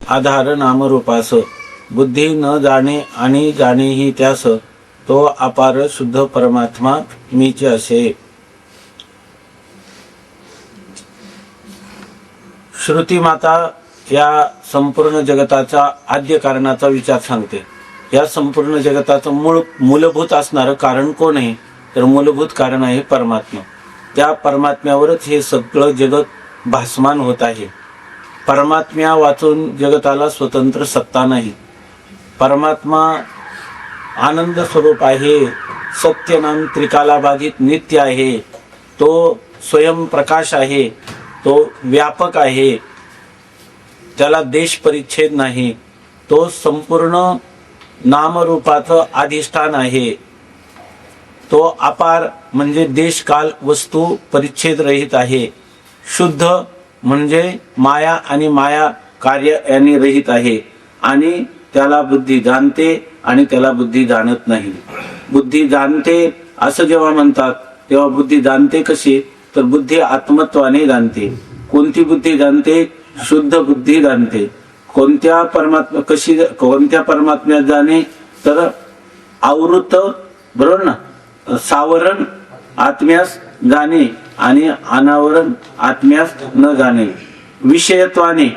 आधार नामरूपास, बुद्धी न जाणे आणि जाणेही त्यास, तो अपार शुद्ध परमात्मा मीच असे. श्रुती माता या संपूर्ण जगताचा आद्य कारणाचा विचार सांगते. या संपूर्ण जगताचं मूलभूत असणारं कारण कोण आहे? तर मूलभूत कारण आहे परमात्मा. त्या परमात्म्यावरच हे सगळं जगत भासमान होत आहे. परमात्म्या वाचून जगताला स्वतंत्र सत्ता नाही. परमात्मा आनंद स्वरूप आहे, सत्यनाम त्रिकाला बाधित नित्य आहे, तो स्वयंप्रकाश आहे, तो व्यापक आहे, त्याला देश परिच्छेद नाही, तो संपूर्ण नामरूपाचं अधिष्ठान आहे, तो अपार म्हणजे देश काल वस्तू परिच्छेद रहित आहे, शुद्ध म्हणजे माया आणि माया कार्य यांनी रहित आहे, आणि त्याला बुद्धी जाणते आणि त्याला बुद्धी जाणत नाही. बुद्धी जाणते असं जेव्हा म्हणतात तेव्हा बुद्धी जाणते कशी? तर बुद्धी आत्मत्वाने जाणते. कोणती बुद्धी जाणते? शुद्ध बुद्धी जाणते. कोणत्या परमात्म्यात जाणे? तर आवृत, बरोबर ना, सावरण आत्म्यास जाणे आणि अनावरण आत्म्यास न जाणे. विषयत्वाने,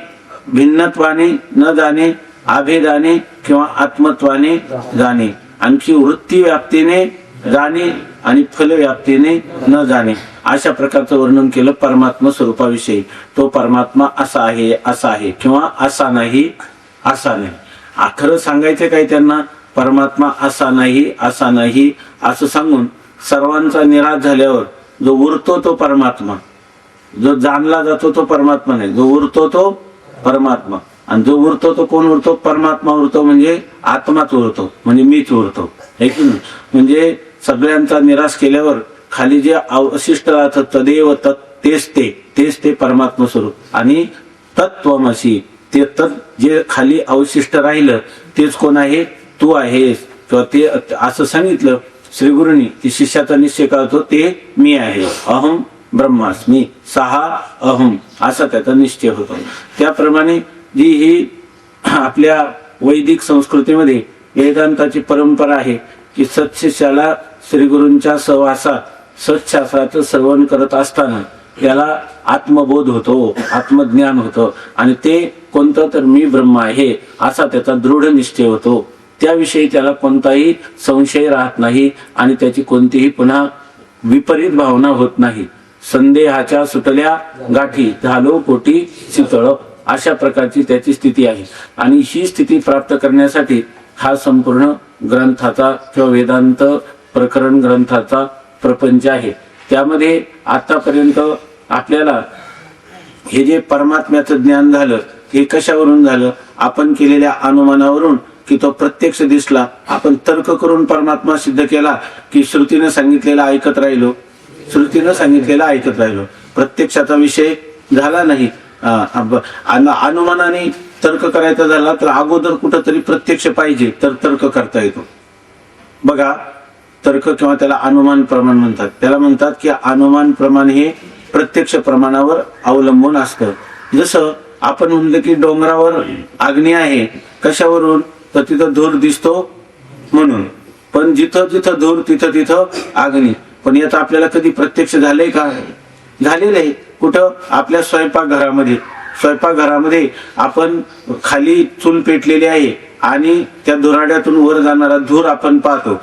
भिन्नत्वाने न जाणे, अभेदाने किंवा आत्मत्वाने जाणे. आणखी वृत्ती व्याप्तीने जाणे आणि फल व्याप्तीने न जाणे. अशा प्रकारचं वर्णन केलं परमात्मा स्वरूपाविषयी. तो परमात्मा असा आहे, असा आहे, किंवा असा नाही, असा नाही. खरं सांगायचं काय त्यांना? परमात्मा असा नाही, असा नाही असं सांगून सर्वांचा निराश झाल्यावर जो उरतो तो परमात्मा, जो जाणला जातो तो परमात्मा नाही, जो उरतो तो परमात्मा. आणि जो उरतो तो कोण उरतो? परमात्मा उरतो, म्हणजे आत्माच उरतो, म्हणजे मीच उरतो. म्हणजे सगळ्यांचा निराश केल्यावर खाली जे अवशिष्ट राहतं तदेव तेच ते परमात्मा स्वरूप. आणि तत्त्वमसी, ते जे खाली अवशिष्ट राहिलं तेच कोण आहे? तू आहेस. किंवा ते असं सांगितलं श्रीगुरूंनी की शिष्याचा निश्चय करतो ते मी आहे. अहम ब्रह्मास्मी, सहा अहम, असा त्याचा निश्चय होतो. त्याप्रमाणे जी ही आपल्या वैदिक संस्कृतीमध्ये वेदांताची परंपरा आहे की सत्शिष्याला श्रीगुरूंच्या सहवासात सत्शास्त्राचं श्रवण करत असताना त्याला आत्मबोध होतो, आत्मज्ञान होतं, आणि ते कोणतं? तर मी ब्रह्म आहे असा त्याचा दृढ निश्चय होतो. त्याविषयी त्याला कोणताही संशय राहत नाही आणि त्याची कोणतीही पुन्हा विपरीत भावना होत नाही. संदेहाच्या सुटल्या गाठी, झालो पोटी शीतळ, अशा प्रकारची त्याची स्थिती आहे. आणि ही स्थिती प्राप्त करण्यासाठी हा संपूर्ण ग्रंथाचा किंवा वेदांत प्रकरण ग्रंथाचा प्रपंच आहे. त्यामध्ये आतापर्यंत आपल्याला हे जे परमात्म्याचं ज्ञान झालं हे कशावरून झालं? आपण केलेल्या अनुमानावरून, की तो प्रत्यक्ष दिसला. आपण तर्क करून परमात्मा सिद्ध केला की श्रुतीनं सांगितलेला ऐकत राहिलो, श्रुतीनं सांगितलेला ऐकत राहिलो, प्रत्यक्षाचा विषय झाला नाही. अनुमानाने तर्क करायचा झाला तर अगोदर कुठंतरी प्रत्यक्ष पाहिजे तर तर्क करता येतो. बघा, तर्क किंवा त्याला अनुमान प्रमाण म्हणतात. त्याला म्हणतात की अनुमान प्रमाण हे प्रत्यक्ष प्रमाणावर अवलंबून असतं. जसं आपण म्हणलं की डोंगरावर अग्नी आहे, कशावरून? तर तिथं धूर दिसतो म्हणून. पण जिथं जिथं धूर तिथं अग्नी. पण याचं आपल्याला कधी प्रत्यक्ष झालंय का? झालेलं आहे. कुठं? आपल्या स्वयंपाकघरामध्ये आपण खाली चूल पेटलेली आहे आणि त्या धुराड्यातून वर जाणारा धूर आपण पाहतो.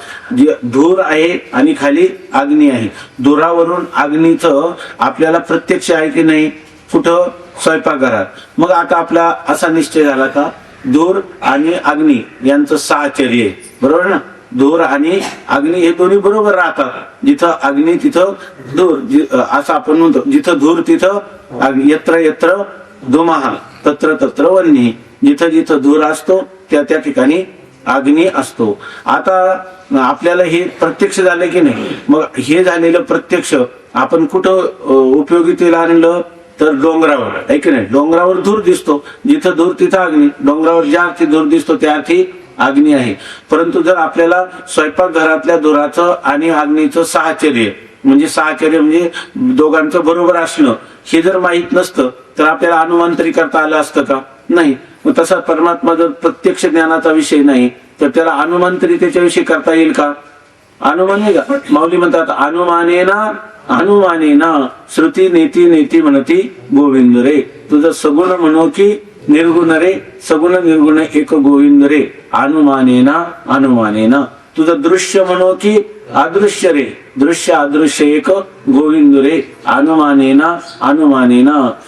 धूर आहे आणि खाली अग्नी आहे. धुरावरून अग्नीचं आपल्याला प्रत्यक्ष आहे की नाही? कुठं? स्वयंपाकघरात. मग आता आपला असा निश्चय झाला का धूर आणि अग्नी यांचं साहचर्य आहे, बरोबर ना? धूर आणि अग्नी हे दोन्ही बरोबर राहतात. जिथं अग्नी तिथं धूर, असं आपण म्हणतो. जिथं धूर तिथं अग्नी. यत्र यत्र धुमः तत्र तत्र वह्निः. जिथं जिथं धूर असतो त्या त्या ठिकाणी अग्नी असतो. आता आपल्याला हे प्रत्यक्ष झालं की नाही? मग हे झालेलं प्रत्यक्ष आपण कुठं उपयोगितेला आणलं? तर डोंगरावर, आहे की नाही? डोंगरावर धूर दिसतो, जिथं धूर तिथं अग्नी. डोंगरावर ज्या अर्थी धूर दिसतो त्या अर्थी अग्नी आहे. परंतु जर आपल्याला स्वयंपाकघरातल्या धुराचं आणि अग्नीचं साहचर्य म्हणजे दोघांचं बरोबर असणं हे जर माहित नसतं तर आपल्याला अनुमान तरी करता आलं असतं का? नाही. मग तसा परमात्मा जर प्रत्यक्ष ज्ञानाचा विषय नाही तर त्याला अनुमान तरी त्याच्याविषयी करता येईल का? अनुमान नाही का? माऊली म्हणतात अनुमानेना श्रुती नेती नेती म्हणती गोविंद रे. तुझं सगुण म्हणो की निर्गुण रे, सगुण निर्गुण एक गोविंद रे. अनुमानेना तुझं दृश्य म्हणो की अदृश्य रे, दृश्य अदृश्य एक गोविंद रे. अनुमानेना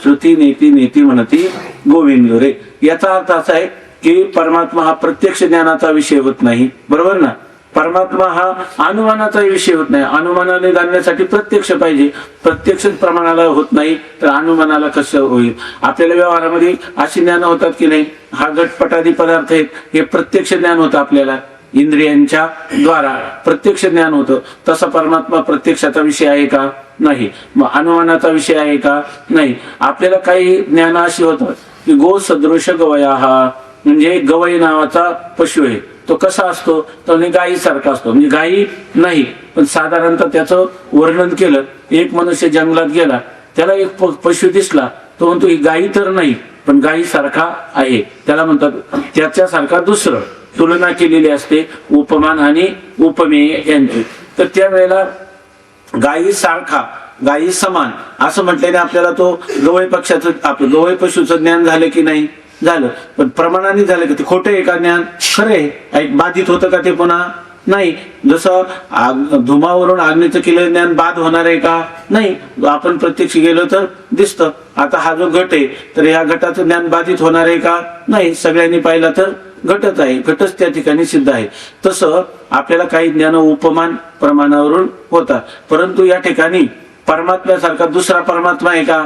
श्रुती नेती नेती म्हणती गोविंद रे. याचा अर्थ असा आहे की परमात्मा हा प्रत्यक्ष ज्ञानाचा विषय होत नाही, बरोबर ना? परमात्मा हा अनुमानाचा विषय होत नाही. अनुमानाने जाणण्यासाठी प्रत्यक्ष पाहिजे, प्रत्यक्ष प्रमाणाला होत नाही तर अनुमानाला कसं होईल? आपल्याला व्यवहारामध्ये अशी ज्ञान होतात की नाही, हा घटपटादी पदार्थ आहेत, हे प्रत्यक्ष ज्ञान होतं आपल्याला इंद्रियांच्या द्वारा, प्रत्यक्ष ज्ञान होतं. तसा परमात्मा प्रत्यक्षाचा विषय आहे का? नाही. मग अनुमानाचा विषय आहे का? नाही. आपल्याला काही ज्ञान अशी होतं की गो सदृश गवया, हा म्हणजे गवई नावाचा पशु आहे, तो कसा असतो? तो गायी सारखा असतो. म्हणजे गायी नाही पण साधारणतः त्याचं वर्णन केलं. एक मनुष्य जंगलात गेला, त्याला एक पशु दिसला, तो म्हणतो ही गायी तर नाही पण गायी सारखा आहे, त्याला म्हणतात त्याच्यासारखा दुसरं. तुलना केलेली असते उपमान आणि उपमेय यांची. तर त्यावेळेला गायी सारखा, गायी समान असं म्हटल्याने आपल्याला तो गवई पक्षाचं, आपलं गवई पशुचं ज्ञान झालं की नाही? झालं. पण प्रमाणाने झालं की ते खोटं आहे का ज्ञान? खरं आहे. बाधित होतं का ते पुन्हा? नाही. जसं धुमावरून अग्नीचं केलेलं ज्ञान बाद होणार आहे का? नाही. आपण प्रत्यक्ष गेलो तर दिसतं. आता हा जो घट आहे तर या घटाचं ज्ञान बाधित होणार आहे का? नाही. सगळ्यांनी पाहिलं तर घटच आहे, घटच त्या ठिकाणी सिद्ध आहे. तसं आपल्याला काही ज्ञान उपमान प्रमाणावरून होतात. परंतु या ठिकाणी परमात्म्यासारखा दुसरा परमात्मा आहे का?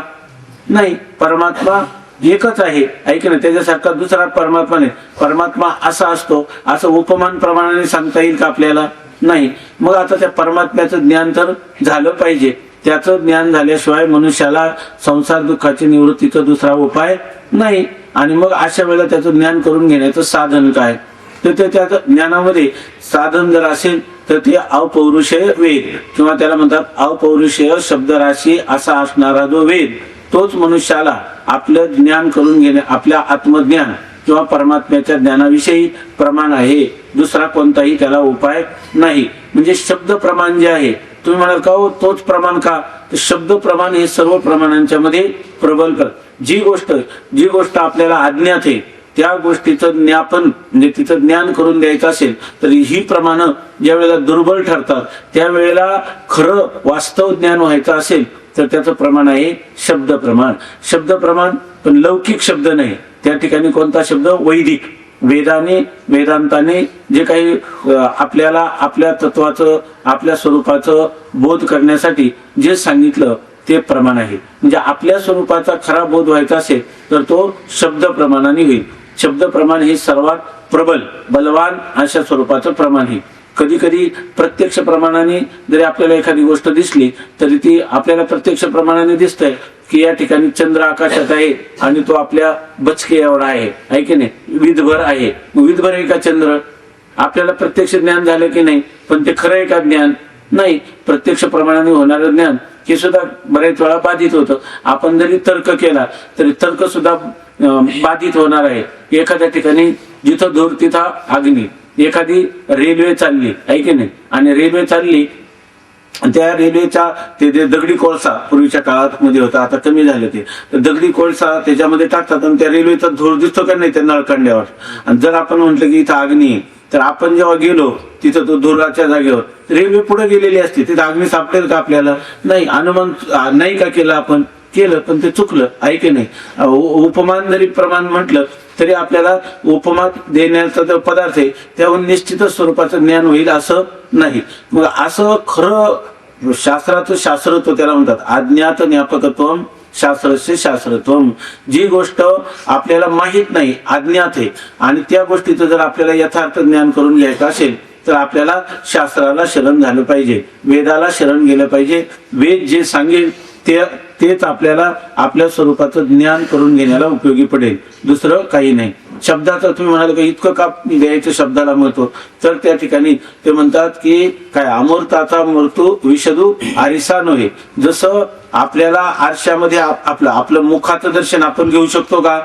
नाही. परमात्मा एकच आहे, ऐक ना. त्याच्यासारखा दुसरा परमात्मा नाही. परमात्मा असा असतो असं उपमान प्रमाणाने सांगता येईल का आपल्याला? नाही. मग आता त्या परमात्म्याचं ज्ञान तर झालं पाहिजे. त्याचं ज्ञान झाल्याशिवाय मनुष्याला संसार दुःखाची निवृत्तीचा दुसरा उपाय नाही. आणि मग अशा वेळेला त्याचं ज्ञान करून घेण्याचं साधन काय? तर त्या ज्ञानामध्ये साधन जर असेल तर ते अपौरुषेय वेद, किंवा त्याला म्हणतात अपौरुषेय शब्दराशी असा असणारा जो वेद, तोच मनुष्याला आपलं ज्ञान करून घेणे, आपल्या आत्मज्ञान किंवा परमात्म्याच्या ज्ञानाविषयी प्रमाण आहे. दुसरा कोणताही त्याला उपाय नाही. म्हणजे शब्द प्रमाण जे आहे, तुम्ही म्हणाल का हो तोच प्रमाण का? तर शब्द प्रमाण हे सर्व प्रमाणांच्या मध्ये प्रबल कर. जी गोष्ट आपल्याला अज्ञात आहे त्या गोष्टीचं ज्ञापन, म्हणजे तिचं ज्ञान करून द्यायचं असेल तर ही प्रमाणं ज्या वेळेला दुर्बल ठरतात, त्यावेळेला खरं वास्तव ज्ञान व्हायचं असेल तर त्याचं प्रमाण आहे शब्द प्रमाण. शब्द प्रमाण पण लौकिक शब्द नाही. त्या ठिकाणी कोणता शब्द? वैदिक. वेदांताने जे काही आपल्याला आपल्या तत्वाचं, आपल्या स्वरूपाचं बोध करण्यासाठी जे सांगितलं ते प्रमाण आहे. म्हणजे आपल्या स्वरूपाचा खरा बोध व्हायचा असेल तर तो शब्द प्रमाणाने होईल. शब्द प्रमाण हे सर्वात प्रबल, बलवान अशा स्वरूपाचं प्रमाण आहे. कधी कधी प्रत्यक्ष प्रमाणाने जरी आपल्याला एखादी गोष्ट दिसली तरी ती आपल्याला प्रत्यक्ष प्रमाणाने दिसतंय की या ठिकाणी चंद्र आकाशात आहे आणि तो आपल्या बचके एवढा आहे की नाही, विधभर आहे. विधभर आहे का चंद्र? आपल्याला प्रत्यक्ष ज्ञान झालं की नाही, पण ते खरं आहे का ज्ञान? नाही. प्रत्यक्ष प्रमाणाने होणारं ज्ञान हे सुद्धा बरेच वेळा बाधित होतं. आपण जरी तर्क केला तरी तर्क सुद्धा बाधित होणार आहे. एखाद्या ठिकाणी जिथं धूर तिथं अग्नी. एखादी रेल्वे चालली आहे की नाही, आणि रेल्वे चालली, त्या रेल्वेचा ते दगडी कोळसा पूर्वीच्या काळात मध्ये होता, आता कमी झालं ते. तर दगडी कोळसा त्याच्यामध्ये टाकतात आणि त्या रेल्वेचा धूर दिसतो का नाही त्या नळकांड्यावर. आणि जर आपण म्हटलं की इथं अग्नी, तर आपण जेव्हा गेलो तिथं तो धुराच्या जागेवर रेल्वे पुढे गेलेली असते, तिथं अग्नी सापडेल का आपल्याला? नाही. अनुमान नाही का केलं आपण? केलं, पण ते चुकलं आहे की नाही. उपमान जरी प्रमाण म्हटलं तरी आपल्याला उपमा देण्याचा जो पदार्थ आहे त्याहून निश्चितच स्वरूपाचं ज्ञान होईल असं नाही. मग असं खरं शास्त्राचं शास्त्रत्व त्याला म्हणतात. अज्ञात ज्ञापकत्वम शास्त्रस्य शास्त्रत्वम. जी गोष्ट आपल्याला माहित नाही, अज्ञात आहे, आणि त्या गोष्टीचं जर आपल्याला यथार्थ ज्ञान करून घ्यायचं असेल तर आपल्याला शास्त्राला शरण झालं पाहिजे, वेदाला शरण गेलं पाहिजे. वेद जे सांगेल तेच आपल्याला आपल्या स्वरूपाचं ज्ञान करून घेण्याला उपयोगी पडेल, दुसरं काही नाही. शब्दाचं तुम्ही म्हणाल का इतकं का द्यायचं शब्दाला महत्व? तर त्या ठिकाणी ते म्हणतात की काय, अमृताचा मृत्यू विषदू आरिसा नव्हे. जसं आपल्याला आरशामध्ये आपलं मुखाचं दर्शन आपण घेऊ शकतो का?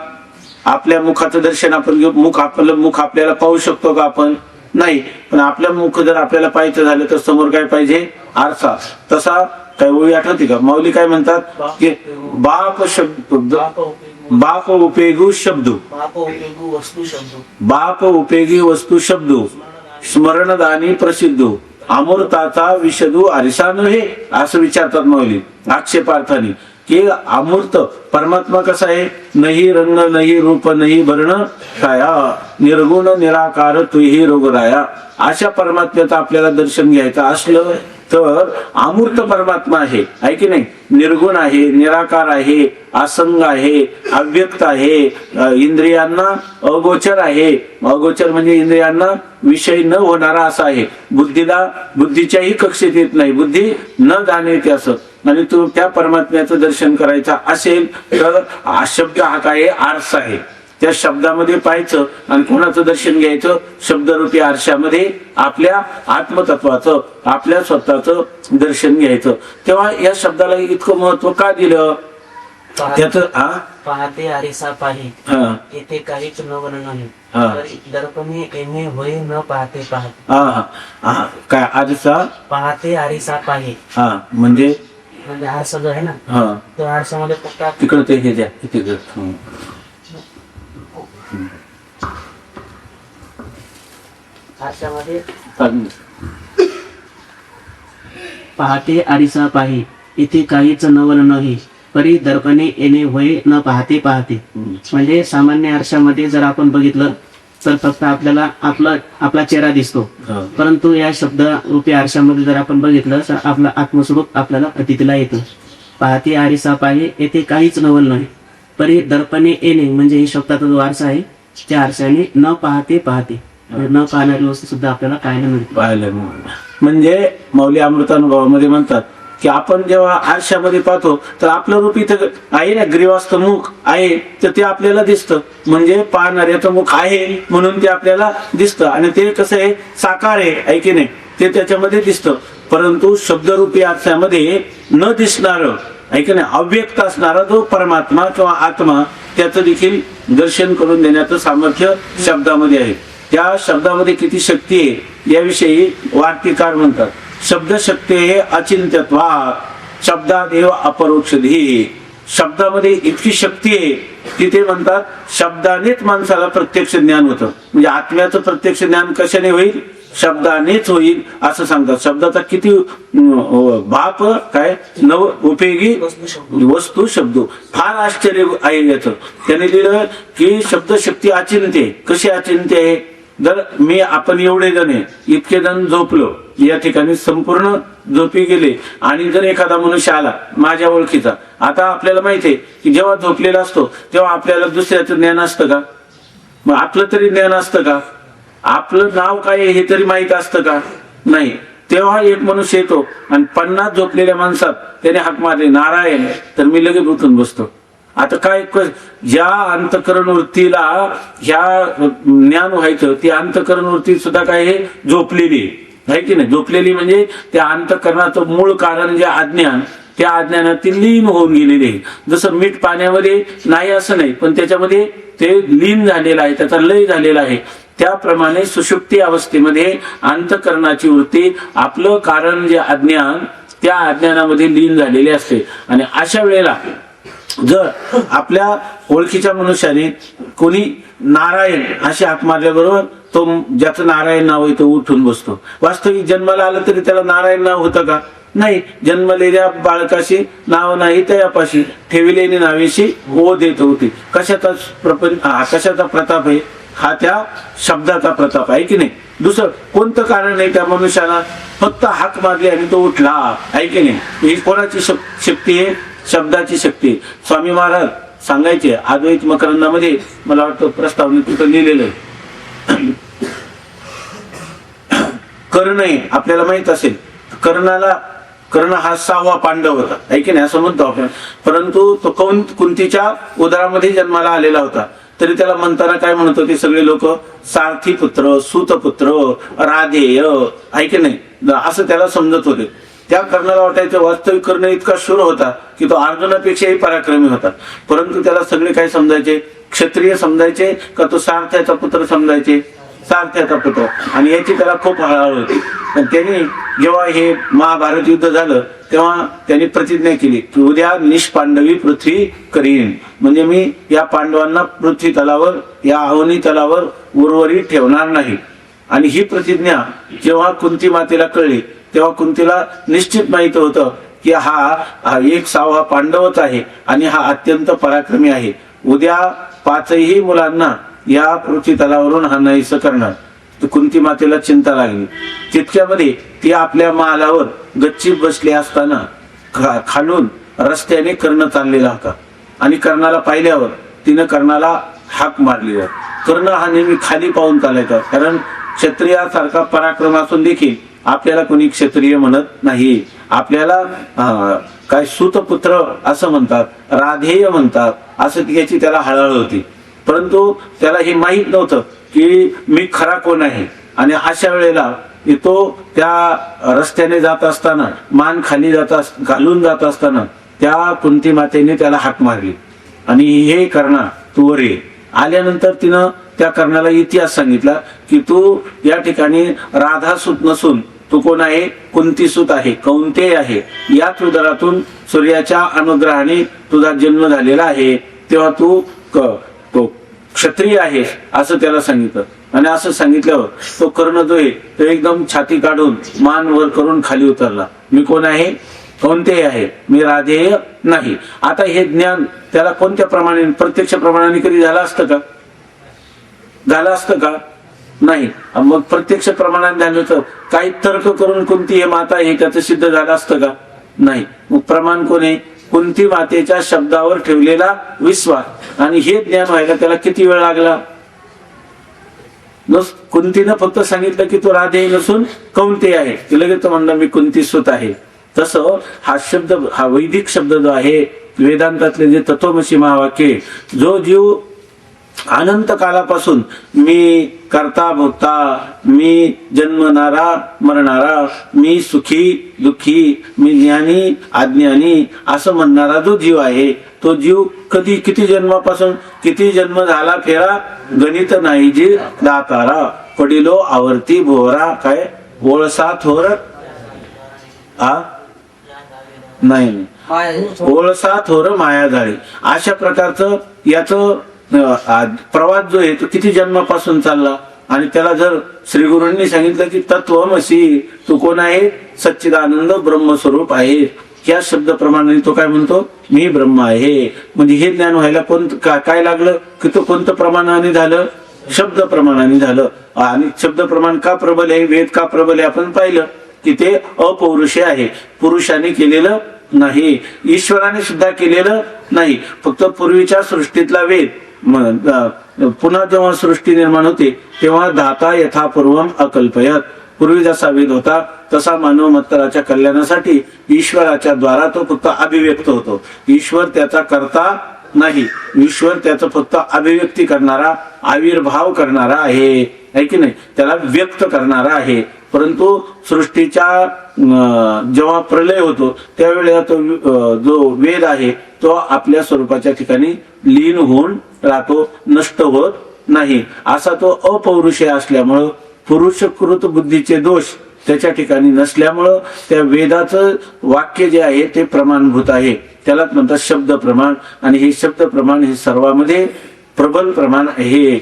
आपल्या मुखाचं दर्शन आपण घेऊ, आपलं मुख आपल्याला पाहू शकतो का आपण? नाही. पण आपलं मुख जर आपल्याला पाहायचं झालं तर समोर काय पाहिजे? आरसा. तसा काय ओळी आठवते का? माऊली काय म्हणतात की बाप शब्द, बाप उपयोगी शब्द, बाप उपयोगी वस्तू शब्द, स्मरणदानी प्रसिद्ध, अमृताचा विषदू आरिसा नव्हे, असं विचारतात माऊली आक्षेपार्थाने की अमूर्त परमात्मा कसा आहे? नाही रंग नाही रूप नाही वर्ण छाया, निर्गुण निराकार तुही रोगराया. अशा परमात्म्याचं आपल्याला दर्शन घ्यायचं असलं तर अमूर्त परमात्मा आहे की नाही? निर्गुण आहे, निराकार आहे, असंग आहे, अव्यक्त आहे, इंद्रियांना अगोचर आहे. अगोचर म्हणजे इंद्रियांना विषय न होणारा असा आहे. बुद्धीला बुद्धीच्याही कक्षेत येत नाही, बुद्धी न जाणे ते असं. आणि तू त्या परमात्म्याचं दर्शन करायचं असेल तर हा शब्द हा काय? आरसा आहे. त्या शब्दामध्ये पाहायचं आणि कोणाचं दर्शन घ्यायचं? शब्दरूपी आरशामध्ये आपल्या आत्मतत्वाचं, आपल्या स्वतःचं दर्शन घ्यायचं. तेव्हा या शब्दाला इतकं महत्व का दिलं? त्याच पाहते आरिसा पाही, येथे काहीच नवल नाही, दर्पणे येणे होय न पाहते पाहते. काय आरसा? पाहते आरिसा पाही. म्हणजे आरसा जो आहे ना, तो आरशामध्ये फक्त तिकडं ते हे द्या तिकडं. आरशामध्ये पाहते आरिसा पाही, इथे काहीच नवल नाही, परी दर्पणे येणे होय न पाहते पाहते. म्हणजे सामान्य आरशामध्ये जर आपण बघितलं तर फक्त आपल्याला आपला चेहरा दिसतो. परंतु या शब्द रूपी आरशामध्ये जर आपण बघितलं तर आपलं आत्मस्वरूप आपल्याला प्रतीला येतं. पाहते आरिसा पाही, येथे काहीच नवल नाही, परी दर्पणे येणे म्हणजे हे शब्दाचा जो आरसा आहे त्या आरशाने न पाहते पाहते, न पाहणारी वस्तू सुद्धा आपल्याला पाहायला मिळते. म्हणजे माऊली अमृतानुभवामध्ये म्हणतात की आपण जेव्हा आरशामध्ये पाहतो तर आपलं रूप इथं आहे ना, ग्रीवास्त मुख आहे तर ते आपल्याला दिसतं. म्हणजे पाहणाऱ्याचं मुख आहे म्हणून ते आपल्याला दिसतं आणि ते कसं आहे? साकार आहे की नाही? ते त्याच्यामध्ये दिसतं. परंतु शब्दरूपी आरशामध्ये न दिसणारं आहे की नाही, अव्यक्त असणारा जो परमात्मा किंवा आत्मा, त्याचं देखील दर्शन करून देण्याचं सामर्थ्य शब्दामध्ये आहे. त्या शब्दामध्ये किती शक्ती आहे याविषयी वार्तिकार म्हणतात. शब्द शक्ती हे अचिंत्यत्वा, शब्दादेव अपरोक्षधी. शब्दामध्ये इतकी शक्ती आहे की ते म्हणतात शब्दानेच माणसाला प्रत्यक्ष ज्ञान होतं. म्हणजे आत्म्याचं प्रत्यक्ष ज्ञान कशाने होईल? शब्दानेच होईल असं सांगतात. शब्दाचा किती बाप काय? नव उपयोगी वस्तू शब्द. फार आश्चर्य आहे याचं. त्याने लिहिलं की शब्द शक्ती अचिंत्य. कशी अचिंत्य आहे? जर आपण एवढे जण इतके जण झोपलो, या ठिकाणी संपूर्ण झोपी गेले आणि जर एखादा मनुष्य आला माझ्या ओळखीचा, आता आपल्याला माहिती आहे की जेव्हा झोपलेला असतो तेव्हा आपल्याला दुसऱ्याचं ज्ञान असतं का? मग आपलं तरी ज्ञान असतं का? आपलं नाव काय हे तरी माहित असतं का? नाही. तेव्हा एक मनुष्य येतो आणि 50 झोपलेल्या माणसात त्याने हाक मारली नारायण, तर मी लगेच उठून बसतो. आता काय? ज्या अंतकरण वृत्तीला ह्या ज्ञान व्हायचं, ती अंतकरण वृत्ती सुद्धा काय आहे? झोपलेली आहे की नाही? झोपलेली म्हणजे त्या अंतकरणाचं मूळ कारण जे अज्ञान, त्या अज्ञानातील लीन होऊन गेलेले आहे. जसं मीठ पाण्यामध्ये नाही असं नाही, पण त्याच्यामध्ये ते लीन झालेलं आहे, त्याचा लय झालेला आहे. त्याप्रमाणे सुषुप्ती अवस्थेमध्ये अंतकरणाची वृत्ती, आपलं कारण जे अज्ञान, त्या अज्ञानामध्ये लीन झालेली असते. आणि अशा वेळेला जर आपल्या ओळखीच्या मनुष्याने कोणी नारायण अशी हाक मारल्याबरोबर तो ज्याचं नारायण नाव आहे तो उठून बसतो. वास्तविक जन्माला आलं तरी त्याला नारायण नाव होतं का? नाही. जन्मलेल्या बाळकाशी नाव नाही, त्यापाशी ठेविलेली नावेशी ओ देत होती. कशाचा कशाचा प्रताप आहे? हा त्या शब्दाचा प्रताप आहे की नाही? दुसरं कोणतं कारण नाही त्या मनुष्याला? फक्त हाक मारली आणि तो उठला आहे की नाही? ही कोणाची शक्ती आहे? शब्दाची शक्ती. स्वामी महाराज सांगायचे अद्वैत मकरंदामध्ये, मला वाटतं प्रस्तावनेत तिथं लिहिलेलं आहे, कर्ण आहे. आपल्याला माहित असेल कर्ण हा 6वा पांडव होता आहे की नाही, असं म्हणतो आपण. परंतु तो कुंतीच्या उदरामध्ये जन्माला आलेला होता. तरी त्याला म्हणताना काय म्हणत होते सगळे लोक? सारथी पुत्र, सूतपुत्र, राधेय आहे की नाही, असं त्याला समजत होते. त्या कर्णाला वाटायचं वास्तविक कर्ण इतका शूर होता की तो अर्जुनापेक्षाही पराक्रमी होता, परंतु त्याला सगळे काय समजायचे, क्षत्रिय समजायचे का तो सारथ्याचा पुत्र समजायचे, सारथ्याचा पुत्र, आणि याची त्याला खूप हळहळ होती. पण त्यांनी जेव्हा हे महाभारत युद्ध झालं तेव्हा त्यांनी प्रतिज्ञा केली की उद्या निष्पांडवी पृथ्वी करीन, म्हणजे मी या पांडवांना पृथ्वी तलावर, या अवनी तलावर उर्वरित ठेवणार नाही. आणि ही प्रतिज्ञा जेव्हा कुंती मातेला कळली तेव्हा कुंतीला निश्चित माहित होतं की हा 1/6 पांडवच आहे आणि हा अत्यंत पराक्रमी आहे. उद्या 5ही मुलांना या पृथ्वी तलावरून हा नाहीस करणार. तर कुंती मातेला चिंता लागली. तितक्यामध्ये ती आपल्या महालावर गच्चीत बसली असताना खालून रस्त्याने कर्ण चाललेला होता आणि कर्णाला पाहिल्यावर तिनं कर्णाला हाक मारली. कर्ण हा नेहमी खाली पाहून चालायचा, कारण क्षत्रियासारखा पराक्रम असून देखील आपल्याला कोणी क्षत्रिय म्हणत नाही. आपल्याला काय सूतपुत्र असं म्हणतात, राधेय म्हणतात, असं याची त्याला हळहळ होती. परंतु त्याला हे माहीत नव्हतं की मी खरा कोण आहे. आणि अशा वेळेला तो त्या रस्त्याने जात असताना, मान खाली घालून जात असताना त्या कुंती मातेने त्याला हाक मारली आणि हे कर्णा तू वर ये. आल्यानंतर तिनं त्या कर्णाला इतिहास सांगितला की तू या ठिकाणी राधासूत नसून तू कोण आहे, कुंतीसूत आहे, कौंतेय आहे. याच उदरातून सूर्याच्या अनुग्रहाने तुझा जन्म झालेला आहे, तेव्हा तू क्षत्रिय आहे असं त्याला सांगितलं. आणि असं सांगितल्यावर तो कर्ण जो आहे तो एकदम छाती काढून मान वर करून खाली उतरला. मी कोण आहे, कोणते आहे, मी राधेय नाही. आता हे ज्ञान त्याला कोणत्या प्रमाणे, प्रत्यक्ष प्रमाणाने कधी झालं असतं का, झालं असतं का, नाही. मग प्रत्यक्ष प्रमाणाने झालं तर काही तर्क करून कुंती हे माता आहे त्याचं सिद्ध झालं असतं का, नाही. मग प्रमाण कोण आहे, कुंती मातेच्या शब्दावर ठेवलेला विश्वास. आणि हे ज्ञान व्हायला त्याला किती वेळ लागला. कुंतीनं फक्त सांगितलं की तो राधे नसून कौंते आहे, ते लगेच म्हणलं मी कुंती सुत आहे. तसं हा शब्द, हा वैदिक शब्द जो आहे, वेदांतातले जे तत्वमसी महावाक्य, जो जीव अनंत कालापासून मी करता भोगता, मी जन्मणारा मरणारा, मी सुखी दुःखी, मी ज्ञानी अज्ञानी असं म्हणणारा जो जीव आहे, तो जीव कधी किती जन्मापासून किती जन्म झाला फेरा गणित नाही जी दातारा, पडिलो आवर्ती भोवरा, काय ओळसा थोर नाही, ओळसा थोर माया झाली. अशा प्रकारचं याचं प्रवास जो आहे तो किती जन्मापासून चालला. आणि त्याला जर श्री गुरूंनी सांगितलं की तत्वमसी, तू कोण आहे, सच्चिदानंद ब्रह्मस्वरूप आहे, या शब्द प्रमाणे तो काय म्हणतो, मी ब्रह्म आहे. म्हणजे हे ज्ञान व्हायला काय लागलं की तो कोणतं प्रमाणाने झालं, शब्द प्रमाणाने झालं. आणि शब्द प्रमाण का प्रबल आहे, वेद का प्रबल आहे, आपण पाहिलं की ते अपौरुषे आहे, पुरुषाने केलेलं नाही, ईश्वराने सुद्धा केलेलं नाही. फक्त पूर्वीच्या सृष्टीतला वेद पुन्हा जेव्हा सृष्टी निर्माण होते तेव्हा दाता यथापूर्वम अकल्पयत, पूर्वी जसा वेद होता तसा मानव मत्तराच्या कल्याणासाठी ईश्वराच्या द्वारा तो फक्त अभिव्यक्त होतो. ईश्वर त्याचा करता नाही, ईश्वर त्याचं फक्त अभिव्यक्ती करणारा, आविर्भाव करणारा आहे की नाही, त्याला व्यक्त करणारा आहे. परंतु सृष्टीच्या जेव्हा प्रलय होतो त्यावेळेला तो जो वेद आहे तो आपल्या स्वरूपाच्या ठिकाणी लीन होऊन राहतो, नष्ट होत नाही. असा तो अपौरुषय असल्यामुळं, पुरुषकृत बुद्धीचे दोष त्याच्या ठिकाणी नसल्यामुळं त्या वेदाचं वाक्य जे आहे ते प्रमाणभूत आहे, त्यालाच म्हणतात शब्द प्रमाण. आणि हे शब्द प्रमाण हे सर्वांमध्ये प्रबल प्रमाण आहे.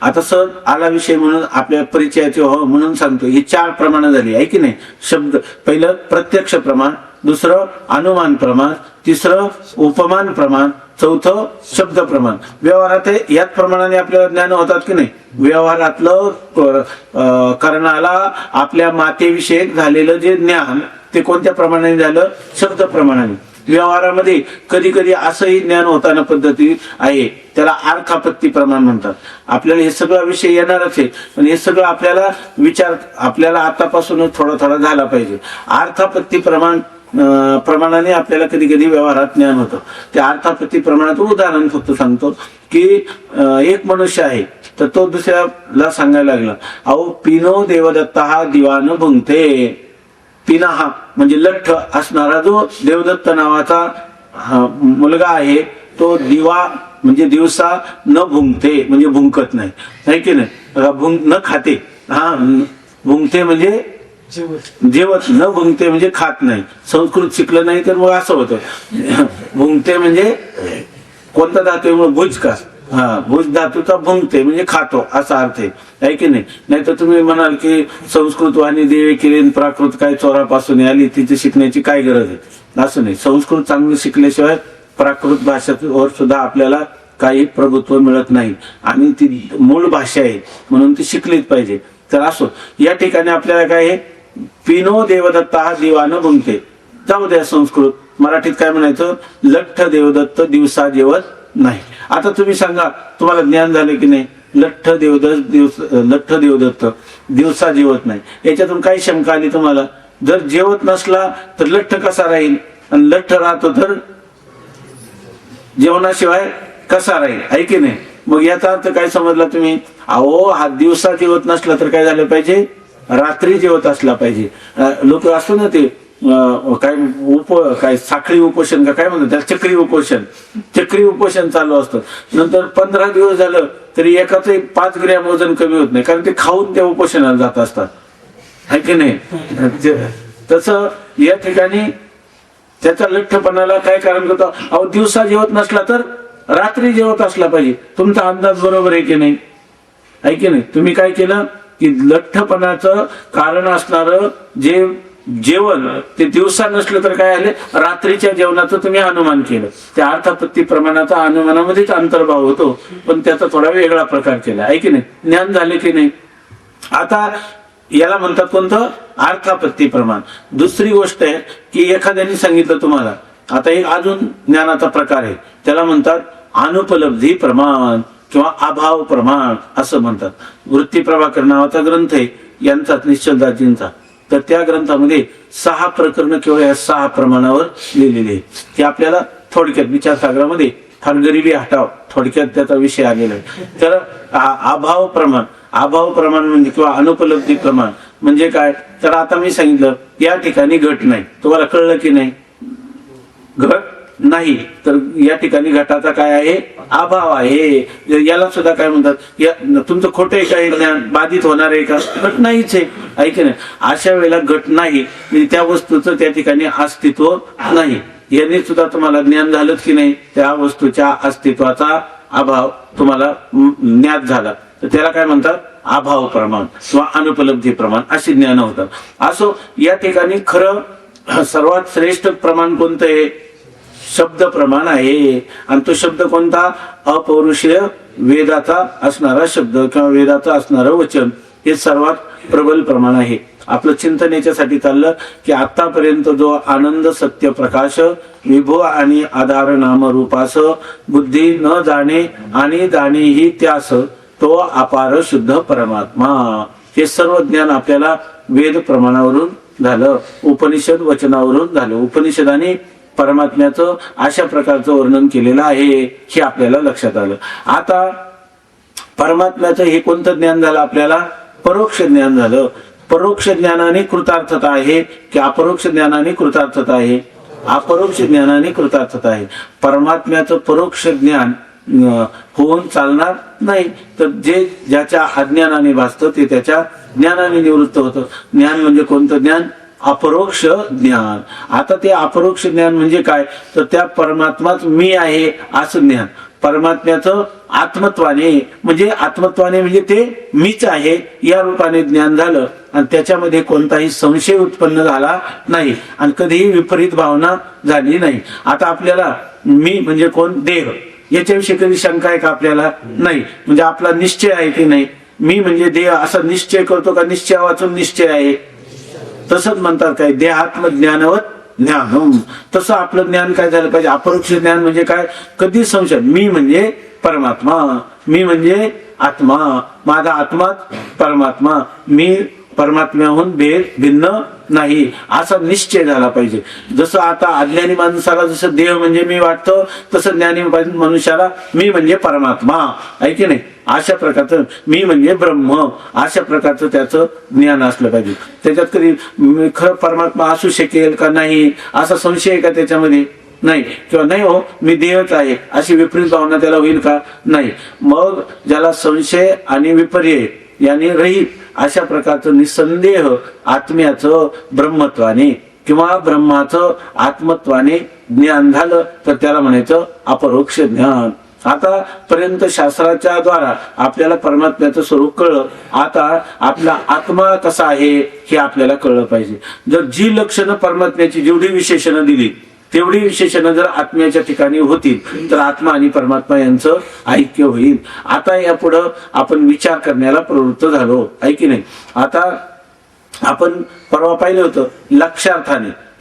आता सहज आला विषय म्हणून आपल्या परिचयाचे हो म्हणून सांगतो. ही 4 प्रमाण झाली आहे की नाही. शब्द, पहिलं प्रत्यक्ष प्रमाण, दुसरं अनुमान प्रमाण, तिसरं उपमान प्रमाण, चौथं शब्द प्रमाण. व्यवहारात याच प्रमाणाने आपल्याला ज्ञान होतात की नाही. व्यवहारातलं कर्णाला आपल्या मातेविषयक झालेलं जे ज्ञान ते कोणत्या प्रमाणाने झालं, शब्द प्रमाणाने. व्यवहारामध्ये कधी कधी असंही ज्ञान होताना पद्धती आहे, त्याला अर्थापत्ती प्रमाण म्हणतात. आपल्याला हे सगळा विषय येणारच आहे, पण हे सगळं आपल्याला आपल्याला आतापासूनच थोडा थोडा झाला पाहिजे. अर्थापत्ती प्रमाणाने आपल्याला कधी कधी व्यवहारात ज्ञान होतं. त्या अर्थापत्ती प्रमाणात उदाहरण फक्त सांगतो की एक मनुष्य आहे तर तो दुसऱ्याला सांगायला लागला, अहो पिनो देवदत्ता हा दिवान भुंगते. पिनाहा म्हणजे लठ्ठ असणारा जो देवदत्त नावाचा मुलगा आहे तो दिवा म्हणजे दिवसा न भुंकते म्हणजे भुंकत नाही, है की नाही, न खाते, हा भुंकते म्हणजे जेवत, न भुंकते म्हणजे खात नाही. संस्कृत शिकलं नाही तर मग असं होतं. भुंकते म्हणजे कोणता धातू आहे, भुज का, हा भुज धातूचा भुंकते म्हणजे खातो असा अर्थ आहे की नाही. नाही तर तुम्ही म्हणाल की संस्कृत वाणी देवे केली प्राकृत काय चोरापासून आली, तिथे शिकण्याची काय गरज आहे. असं नाही, संस्कृत चांगलं शिकल्याशिवाय प्राकृत भाषेवर सुद्धा आपल्याला काही प्रभुत्व मिळत नाही आणि ती मूळ भाषा आहे म्हणून ती शिकलीच पाहिजे. तर असो, या ठिकाणी आपल्याला काय आहे, पिनो देवदत्त हा दिवानं भुंकते. जाऊ द्या संस्कृत, मराठीत काय म्हणायचं, लठ्ठ देवदत्त दिवसा जेवत नाही. आता तुम्ही सांगा, तुम्हाला ज्ञान झाले की नाही, लठ्ठ देवदत्त दिवसा जेवत नाही, याच्यातून काही शंका आली तुम्हाला? जर जेवत नसला तर लठ्ठ कसा राहील, आणि लठ्ठ राहतो तर जेवणाशिवाय कसा राहील, आहे की नाही. मग याचा अर्थ काय समजला तुम्ही, अहो हा दिवसा जेवत नसला तर काय झालं पाहिजे, रात्री जेवत असला पाहिजे. लोक असतो ना ते काय साखळी उपोषण का काय म्हणतात त्याला, चक्री उपोषण चालू असतं. नंतर 15 दिवस झालं तरी एकाच 5 ग्रॅम वजन कमी होत नाही, कारण ते खाऊन त्या उपोषणाला जात असतात, है की नाही. तसं या ठिकाणी त्याच्या लठ्ठपणाला काय कारण करतो, अहो दिवसा जेवत नसला तर रात्री जेवत असला पाहिजे. तुमचा अंदाज बरोबर आहे की नाही, आहे की नाही. तुम्ही काय केलं की लठ्ठपणाचं कारण असणार जे जेवण ते दिवसा नसलं तर काय आले, रात्रीच्या जेवणाचं तुम्ही अनुमान केलं. त्या अर्थापत्ती प्रमाणाचा अनुमानामध्येच अंतर्भाव होतो, पण त्याचा थोडा वेगळा प्रकार केला, आहे की नाही. ज्ञान झाले की नाही. आता याला म्हणतात कोणतं, अर्थापत्ती प्रमाण. दुसरी गोष्ट आहे की एखाद्याने सांगितलं तुम्हाला, आता एक अजून ज्ञानाचा प्रकार आहे, त्याला म्हणतात अनुपलब्धी प्रमाण किंवा अभाव प्रमाण असं म्हणतात. वृत्ती प्रभाकर नावाचा ग्रंथ आहे यांचाच, निश्चलदाजींचा. तर त्या ग्रंथामध्ये 6 प्रकरण केवळ या 6 प्रमाणावर लिहिलेले आहे, की आपल्याला थोडक्यात विचारसागरामध्ये फार गरिबी हटाव थोडक्यात त्याचा विषय आलेला आहे. तर अभाव प्रमाण म्हणजे किंवा अनुपलब्धी प्रमाण म्हणजे काय, तर आता मी सांगितलं या ठिकाणी घट नाही, तुम्हाला कळलं की नाही, घट नाही, तर या ठिकाणी घटाचा काय आहे, अभाव आहे. याला सुद्धा काय म्हणतात, तुमचं खोटं आहे का, ज्ञान बाधित होणार आहे का, घट नाहीच आहे, ऐक नाही. अशा वेळेला घट नाही म्हणजे त्या वस्तूचं त्या ठिकाणी अस्तित्व नाही. याने सुद्धा तुम्हाला ज्ञान झालं की नाही, त्या वस्तूच्या अस्तित्वाचा अभाव तुम्हाला ज्ञात झाला, तर त्याला काय म्हणतात, अभाव प्रमाण किंवा अनुपलब्धी प्रमाण असे ज्ञान होतं. असो, या ठिकाणी खरं सर्वात श्रेष्ठ प्रमाण कोणतं आहे, शब्द प्रमाण आहे. आणि तो शब्द कोणता, अपौरुषीय वेदाचा असणारा शब्द किंवा वेदाचा असणारं वचन, हे सर्वात प्रबल प्रमाण आहे. आपलं चिंतन याच्यासाठी चाललं की आतापर्यंत जो आनंद सत्य प्रकाश विभो आणि आधार नाम रूपास बुद्धी न जाणे आणि जाणेही त्यास तो अपार शुद्ध परमात्मा, हे सर्व ज्ञान आपल्याला वेद प्रमाणावरून झालं, उपनिषद वचनावरून झालं. उपनिषदाने परमात्म्याचं अशा प्रकारचं वर्णन केलेलं आहे हे आपल्याला लक्षात आलं. आता परमात्म्याचं हे कोणतं ज्ञान झालं आपल्याला, परोक्ष ज्ञान झालं. परोक्ष ज्ञानाने कृतार्थता आहे की अपरोक्ष ज्ञानाने कृतार्थता आहे, अपरोक्ष ज्ञानाने कृतार्थता आहे. परमात्म्याचं परोक्ष ज्ञान होऊन चालणार नाही, तर जे ज्याच्या अज्ञानाने भासतं ते त्याच्या ज्ञानाने निवृत्त होतं. ज्ञान म्हणजे कोणतं ज्ञान, अपरोक्ष ज्ञान. आता ते अपरोक्ष ज्ञान म्हणजे काय, तर त्या परमात्माच मी आहे असं ज्ञान. परमात्म्याचं आत्मत्वाने म्हणजे ते मीच आहे या रूपाने ज्ञान झालं आणि त्याच्यामध्ये कोणताही संशय उत्पन्न झाला नाही आणि कधीही विपरीत भावना झाली नाही. आता आपल्याला मी म्हणजे कोण, देह, याच्याविषयी कधी शंका आहे का आपल्याला, नाही. म्हणजे आपला निश्चय आहे की नाही, मी म्हणजे देह असा निश्चय करतो का, निश्चय वाचून निश्चय आहे, तसंच म्हणतात काय, देहात्म ज्ञानवत ज्ञान. तसं आपलं ज्ञान काय झालं पाहिजे, अपरोक्ष ज्ञान म्हणजे काय, कधी संशय, मी म्हणजे परमात्मा, मी म्हणजे आत्मा, माझा आत्मा परमात्मा, मी परमात्म्याहून भिन्न नाही असा निश्चय झाला पाहिजे. जसं आता अज्ञानी माणसाला जसं देह म्हणजे मी वाटतं, तसं ज्ञानी मनुष्याला मी म्हणजे परमात्मा आहे की नाही, अशा प्रकारचं मी म्हणजे ब्रह्म अशा प्रकारचं त्याचं ज्ञान असलं पाहिजे. त्याच्यात कधी खरं परमात्मा असू शकेल का नाही असा संशय आहे का त्याच्यामध्ये? नाही. किंवा नाही हो मी देहच आहे अशी विपरीत भावना त्याला होईल का? नाही. मग ज्याला संशय आणि विपर्य याने रहित अशा प्रकारचं निसंदेह आत्म्याचं ब्रह्मत्वाने किंवा ब्रह्माचं आत्मत्वाने ज्ञान झालं तर त्याला म्हणायचं अपरोक्ष ज्ञान. आतापर्यंत शास्त्राच्या द्वारा आपल्याला परमात्म्याचं स्वरूप कळलं. आता आपला आत्मा कसा आहे हे आपल्याला कळलं पाहिजे. जर जी लक्षणं परमात्म्याची जेवढी विशेषणं दिली तेवढी विशेषणं जर आत्म्याच्या ठिकाणी होतील तर आत्मा आणि परमात्मा यांचं ऐक्य होईल. आता यापुढं आपण विचार करण्याला प्रवृत्त झालो आहे की नाही. आता आपण परवा पाहिलं होतं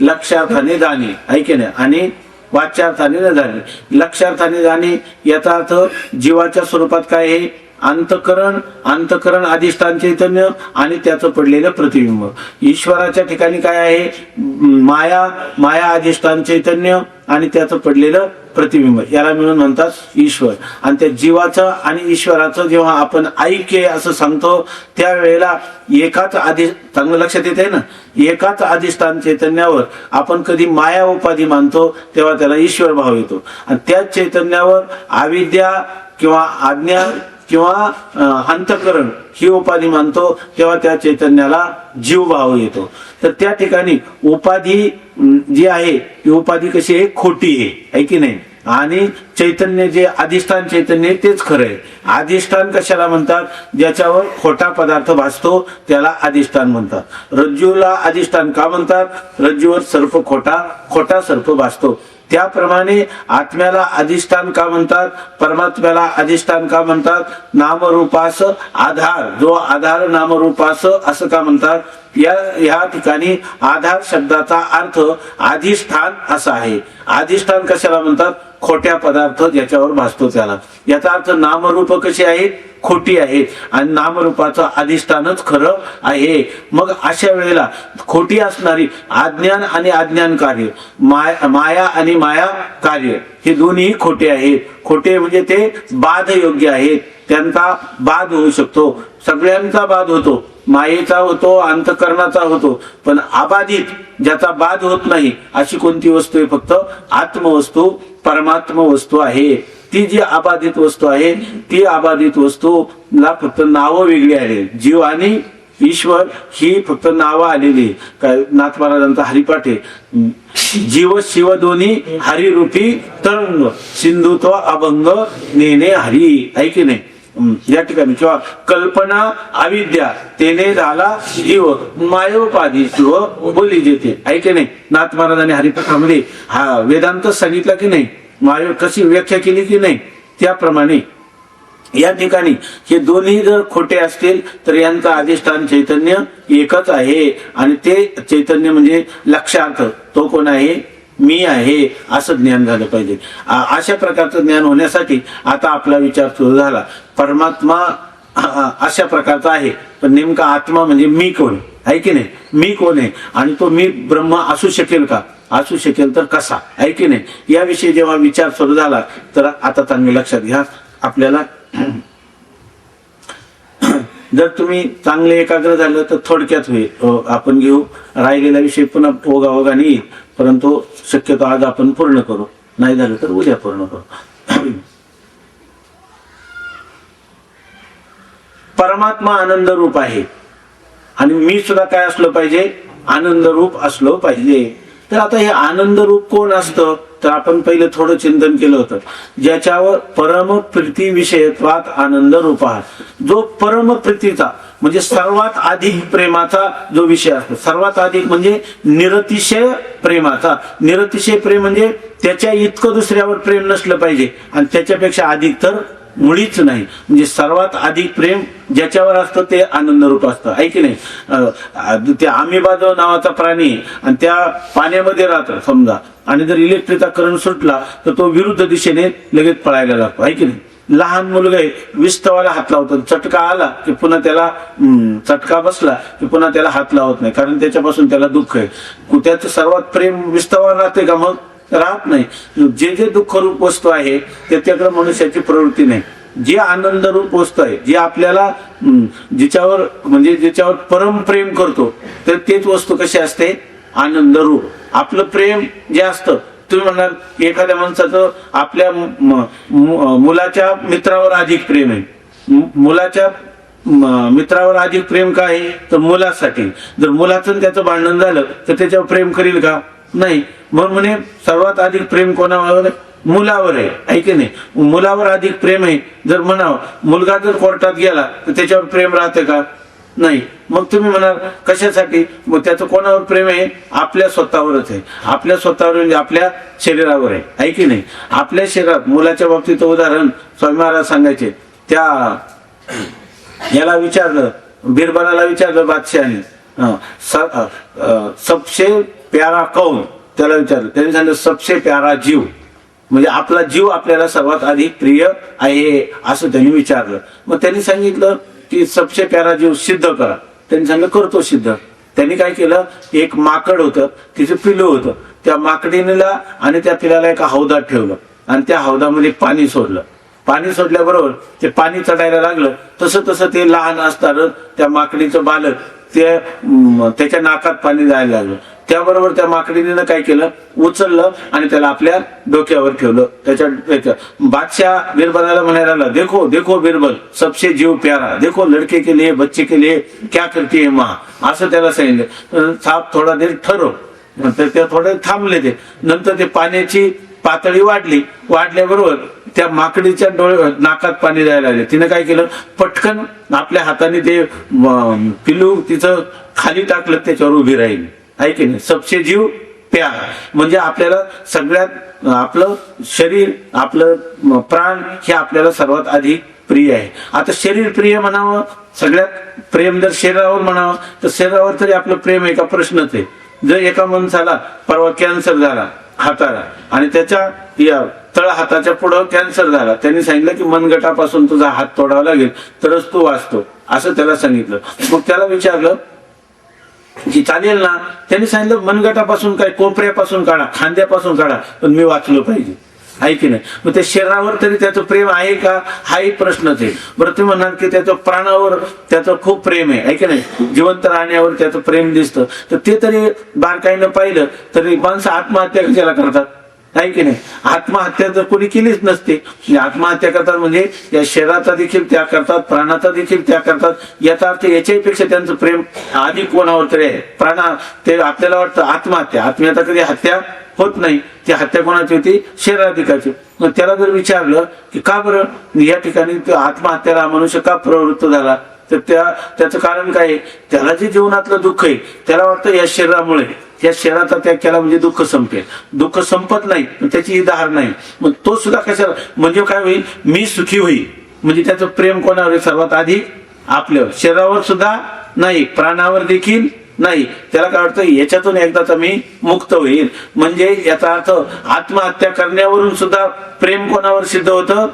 लक्षार्थाने जाणे आहे की नाही आणि वाच्यार्थाने न जाणे. लक्षार्थाने जाणे याचा अर्थ जीवाच्या स्वरूपात काय आहे? अंतकरण अधिष्ठान चैतन्य आणि त्याचं पडलेलं प्रतिबिंब. ईश्वराच्या ठिकाणी काय आहे? माया अधिष्ठान चैतन्य आणि त्याचं पडलेलं प्रतिबिंब, याला मिळून म्हणतात ईश्वर. आणि त्या जीवाचं आणि ईश्वराचं जेव्हा आपण ऐक्य असं सांगतो त्यावेळेला एकाच चांगलं लक्षात येत आहे ना, एकाच अधिष्ठान चैतन्यावर आपण कधी माया उपाधी मानतो तेव्हा त्याला ईश्वर भाव येतो. आणि त्याच चैतन्यावर अविद्या किंवा अज्ञान किंवा अंतःकरण ही उपाधी मानतो तेव्हा त्या चैतन्याला जीव भाव येतो. तर त्या ठिकाणी उपाधी जी आहे ती उपाधी कशी आहे? खोटी आहे की नाही. आणि चैतन्य जे अधिष्ठान चैतन्य तेच खरं आहे. अधिष्ठान कशाला म्हणतात? ज्याच्यावर खोटा पदार्थ भासतो त्याला अधिष्ठान म्हणतात. रज्जूला अधिष्ठान का म्हणतात? रज्जूवर सर्प खोटा सर्प भासतो. त्याप्रमाणे आत्म्याला अधिष्ठान का म्हणतात? परमात्म्याला अधिष्ठान का म्हणतात? नामरूपास आधार, जो आधार नामरूपास असं का म्हणतात? या ठिकाणी आधार शब्दाचा अर्थ अधिष्ठान असा आहे. अधिष्ठान कशाला म्हणतात? खोट्या पदार्थ ज्याच्यावर भासतो त्याला. याचा अर्थ नामरूप कशी आहेत? खोटी आहेत आणि नामरूपाचं अधिष्ठानच खरं आहे. मग अशा वेळेला खोटी असणारी अज्ञान आणि अज्ञान कार्य, माया आणि माया कार्य हे दोन्ही खोटे आहेत. खोटे म्हणजे ते बाध योग्य आहेत, त्यांचा बाध होऊ शकतो. सगळ्यांचा बाध होतो, मायेचा होतो, अंतःकरणाचा होतो, पण अबाधित ज्याचा बाध होत नाही अशी कोणती वस्तू आहे? फक्त आत्मवस्तू परमात्म वस्तू आहे. ती जी अबाधित वस्तू आहे ती अबाधित वस्तूला फक्त नावं वेगळी आहे. जीव आणि ईश्वर ही फक्त नावं आलेली. काय नाथ महाराजांचा हरिपाठ आहे, जीव शिव दोन्ही हरिरूपी तरंग सिंधुत्व अभंग नेने हरी आहे की नाही. या ठिकाणी किंवा कल्पना अविद्या तेने झाला जीव मायोपाधी शिव बोली जेते आहे की नाही. नाथ महाराजांनी हरिपाठामध्ये हा वेदांत सांगितला की नाही, माया कशी व्याख्या केली की नाही. त्याप्रमाणे या ठिकाणी हे दोन्ही जर खोटे असतील तर यांचा अधिष्ठान चैतन्य एकच आहे. आणि ते चैतन्य म्हणजे लक्षार्थ तो कोण आहे? मी आहे असं ज्ञान झालं पाहिजे. अशा प्रकारचं ज्ञान होण्यासाठी आता आपला विचार सुरू झाला. परमात्मा अशा प्रकारचा आहे, पण नेमका आत्मा म्हणजे मी कोण आहे की नाही. मी कोण आहे आणि तो मी ब्रह्म असू शकेल का? असू शकेल तर कसा आहे की नाही. याविषयी जेव्हा विचार सुरू झाला तर आता चांगले लक्षात घ्या. आपल्याला जर तुम्ही चांगले एकाग्र झालं तर थोडक्यात होईल. आपण घेऊ राहिलेला विषय पुन्हा ओघाओघाने येईल, परंतु शक्यतो आज आपण पूर्ण करू, नाही झालं तर उद्या पूर्ण करू. परमात्मा आनंद रूप आहे आणि मी सुद्धा काय असलो पाहिजे? आनंद रूप असलो पाहिजे. तर आता हे आनंद रूप कोण असतं? तर आपण पहिलं थोडं चिंतन केलं होतं. ज्याच्यावर परम प्रीती विषयत्वात आनंद रूप आहे, जो परम प्रीतीचा म्हणजे सर्वात अधिक प्रेमाचा जो विषय असतो. सर्वात अधिक म्हणजे निरतिशय प्रेमाचा. निरतिशय प्रेम म्हणजे त्याच्या इतकं दुसऱ्यावर प्रेम नसलं पाहिजे आणि त्याच्यापेक्षा अधिक तर मुळीच नाही. म्हणजे सर्वात अधिक प्रेम ज्याच्यावर असतं ते आनंद रूप असतं आहे की नाही. ते अमिबा जो नावाचा प्राणी आणि त्या पाण्यामध्ये राहतं समजा, आणि जर इलेक्ट्रिकचा करंट सुटला तर तो विरुद्ध दिशेने लगेच पळायला लागतो आहे की नाही. लहान मुलगा आहे विस्तवाला हात लावतो, चटका आला की पुन्हा त्याला चटका बसला की पुन्हा त्याला हात लावत नाही, कारण त्याच्यापासून त्याला दुःख आहे. त्याचं सर्वात प्रेम विस्तवाला राहते का? मग राहत नाही. जे जे दुःख रूप वस्तू आहे त्याच्याकडे मनुष्याची प्रवृत्ती नाही. जी आनंद रूप वस्तू आहे, जी आपल्याला ज्याच्यावर परम प्रेम करतो, तर तेच वस्तू कशी असते? आनंद रूप. आपलं प्रेम जे असतं, तुम्ही म्हणाल एखाद्या माणसाचं आपल्या मुलाच्या मित्रावर अधिक प्रेम आहे. मुलाच्या मित्रावर अधिक प्रेम का आहे? तर मुलासाठी. जर मुलाचं त्याचं भांडण झालं तर त्याच्यावर प्रेम करील का? नाही. म्हणून म्हणे सर्वात अधिक प्रेम कोणावर? मुलावर आहे. ऐके नाही, मुलावर अधिक प्रेम आहे. जर म्हणावं मुलगा जर कोर्टात गेला तर त्याच्यावर प्रेम राहतं का? नाही. मग तुम्ही म्हणाल कशासाठी? मग त्याचं कोणावर प्रेम आहे? आपल्या स्वतःवरच आहे. आपल्या स्वतःवर म्हणजे आपल्या शरीरावर आहे. ऐकी नाही, आपल्या शरीरात. मुलाच्या बाबतीत उदाहरण स्वामी महाराज सांगायचे. त्या याला विचारलं, बिरबलाला विचारलं बादशाहाने, सबसे प्यारा कौन? त्याला विचारलं. त्यांनी सांगितलं सबसे प्यारा जीव, म्हणजे आपला जीव आपल्याला सर्वात अधिक प्रिय आहे असं त्यांनी विचारलं. मग त्यांनी सांगितलं की सबसे प्यारा जीव सिद्ध करा. त्यांनी सांगितलं करतो सिद्ध. त्यांनी काय केलं, एक माकड होतं, तिचं पिल्लू होतं. त्या माकडीला आणि त्या पिलाला एका हौदात ठेवलं आणि त्या हौदामध्ये पाणी सोडलं. पाणी सोडल्याबरोबर ते पाणी चढायला लागलं. तसं तसं ते लहान असताना त्या माकडीचं बालक त्याच्या नाकात पाणी जायला लागलं. त्याबरोबर त्या माकडीने काय केलं, उचललं आणि त्याला आपल्या डोक्यावर ठेवलं. त्याच्या बादशाह बिरबलाला म्हणायला लागला, देखो देखो बिरबल, सबसे जीव प्यारा, देखो लड़के के लिए बच्चे के लिए क्या करती है माँ, असं त्याला सांगितलं. साप थोडा देर ठरव. नंतर ते थोडे थांबले. ते नंतर ते पाण्याची पातळी वाढल्याबरोबर त्या माकडीच्या नाकात पाणी जायला लागले. तिने काय केलं, पटकन आपल्या हाताने ते पिल्लू तिचं खाली टाकलं, त्याच्यावर उभी राहिली. आहे की नाही? सबसे जीव प्यारा म्हणजे आपल्याला सगळ्यात आपलं शरीर, आपलं प्राण हे आपल्याला सर्वात अधिक प्रिय आहे. आता शरीर प्रिय म्हणावं, सगळ्यात प्रेम जर शरीरावर म्हणावं तर शरीरावर तरी आपलं प्रेम आहे का? प्रश्नच आहे. जर एका माणसाला परवा कॅन्सर झाला हाताला आणि त्याच्या या तळ हाताच्या पुढं कॅन्सर झाला, त्यांनी सांगितलं की मनगटापासून तुझा हात तोडावा लागेल तरच तू वाचतो, असं त्याला सांगितलं. मग त्याला विचारलं की चालेल ना? त्यांनी सांगितलं मनगटापासून काय, कोपऱ्यापासून काढा, खांद्यापासून काढा, पण मी वाचलो पाहिजे. आहे की नाही? मग त्या शरीरावर तरी त्याचं प्रेम आहे का? हाही प्रश्नच आहे. बरं तुम्ही म्हणाल की त्याचं प्राणावर त्याचं खूप प्रेम आहे की नाही? जिवंत राहण्यावर त्याचं प्रेम दिसतं. तर ते तरी बारकाईनं पाहिलं तरी माणसं आत्महत्या कशाला करतात? आहे की नाही? आत्महत्या तर कोणी केलीच नसते. आत्महत्या करतात म्हणजे या शरीराचा देखील त्याग करतात, प्राणाचा देखील त्याग करतात. याचा अर्थ याच्यापेक्षा त्यांचं प्रेम अधिक कोणावर तरी आहे. ते आपल्याला वाटतं आत्महत्या कधी हत्या होत नाही. ती हत्या कोणाची होती? शरीराधिकाची. मग त्याला जर विचारलं की का बरं या ठिकाणी आत्महत्याला मनुष्य का प्रवृत्त झाला, तर त्याचं कारण काय आहे? त्याला जे जीवनातलं दुःख आहे त्याला वाटतं या शरीरामुळे, या शरीराचा त्याग केला म्हणजे दुःख संपेल. दुःख संपत नाही, त्याची ही धार नाही. मग तो सुद्धा कशाला, म्हणजे काय होईल, मी सुखी होईल. म्हणजे त्याचं प्रेम कोणावर आहे? सर्वात अधिक आपल्यावर. शरीरावर सुद्धा नाही, प्राणावर देखील नाही. त्याला काय वाटतं याच्यातून एकदाचा मी मुक्त होईल. म्हणजे याचा अर्थ आत्महत्या करण्यावरून सुद्धा प्रेम कोणावर सिद्ध होतं?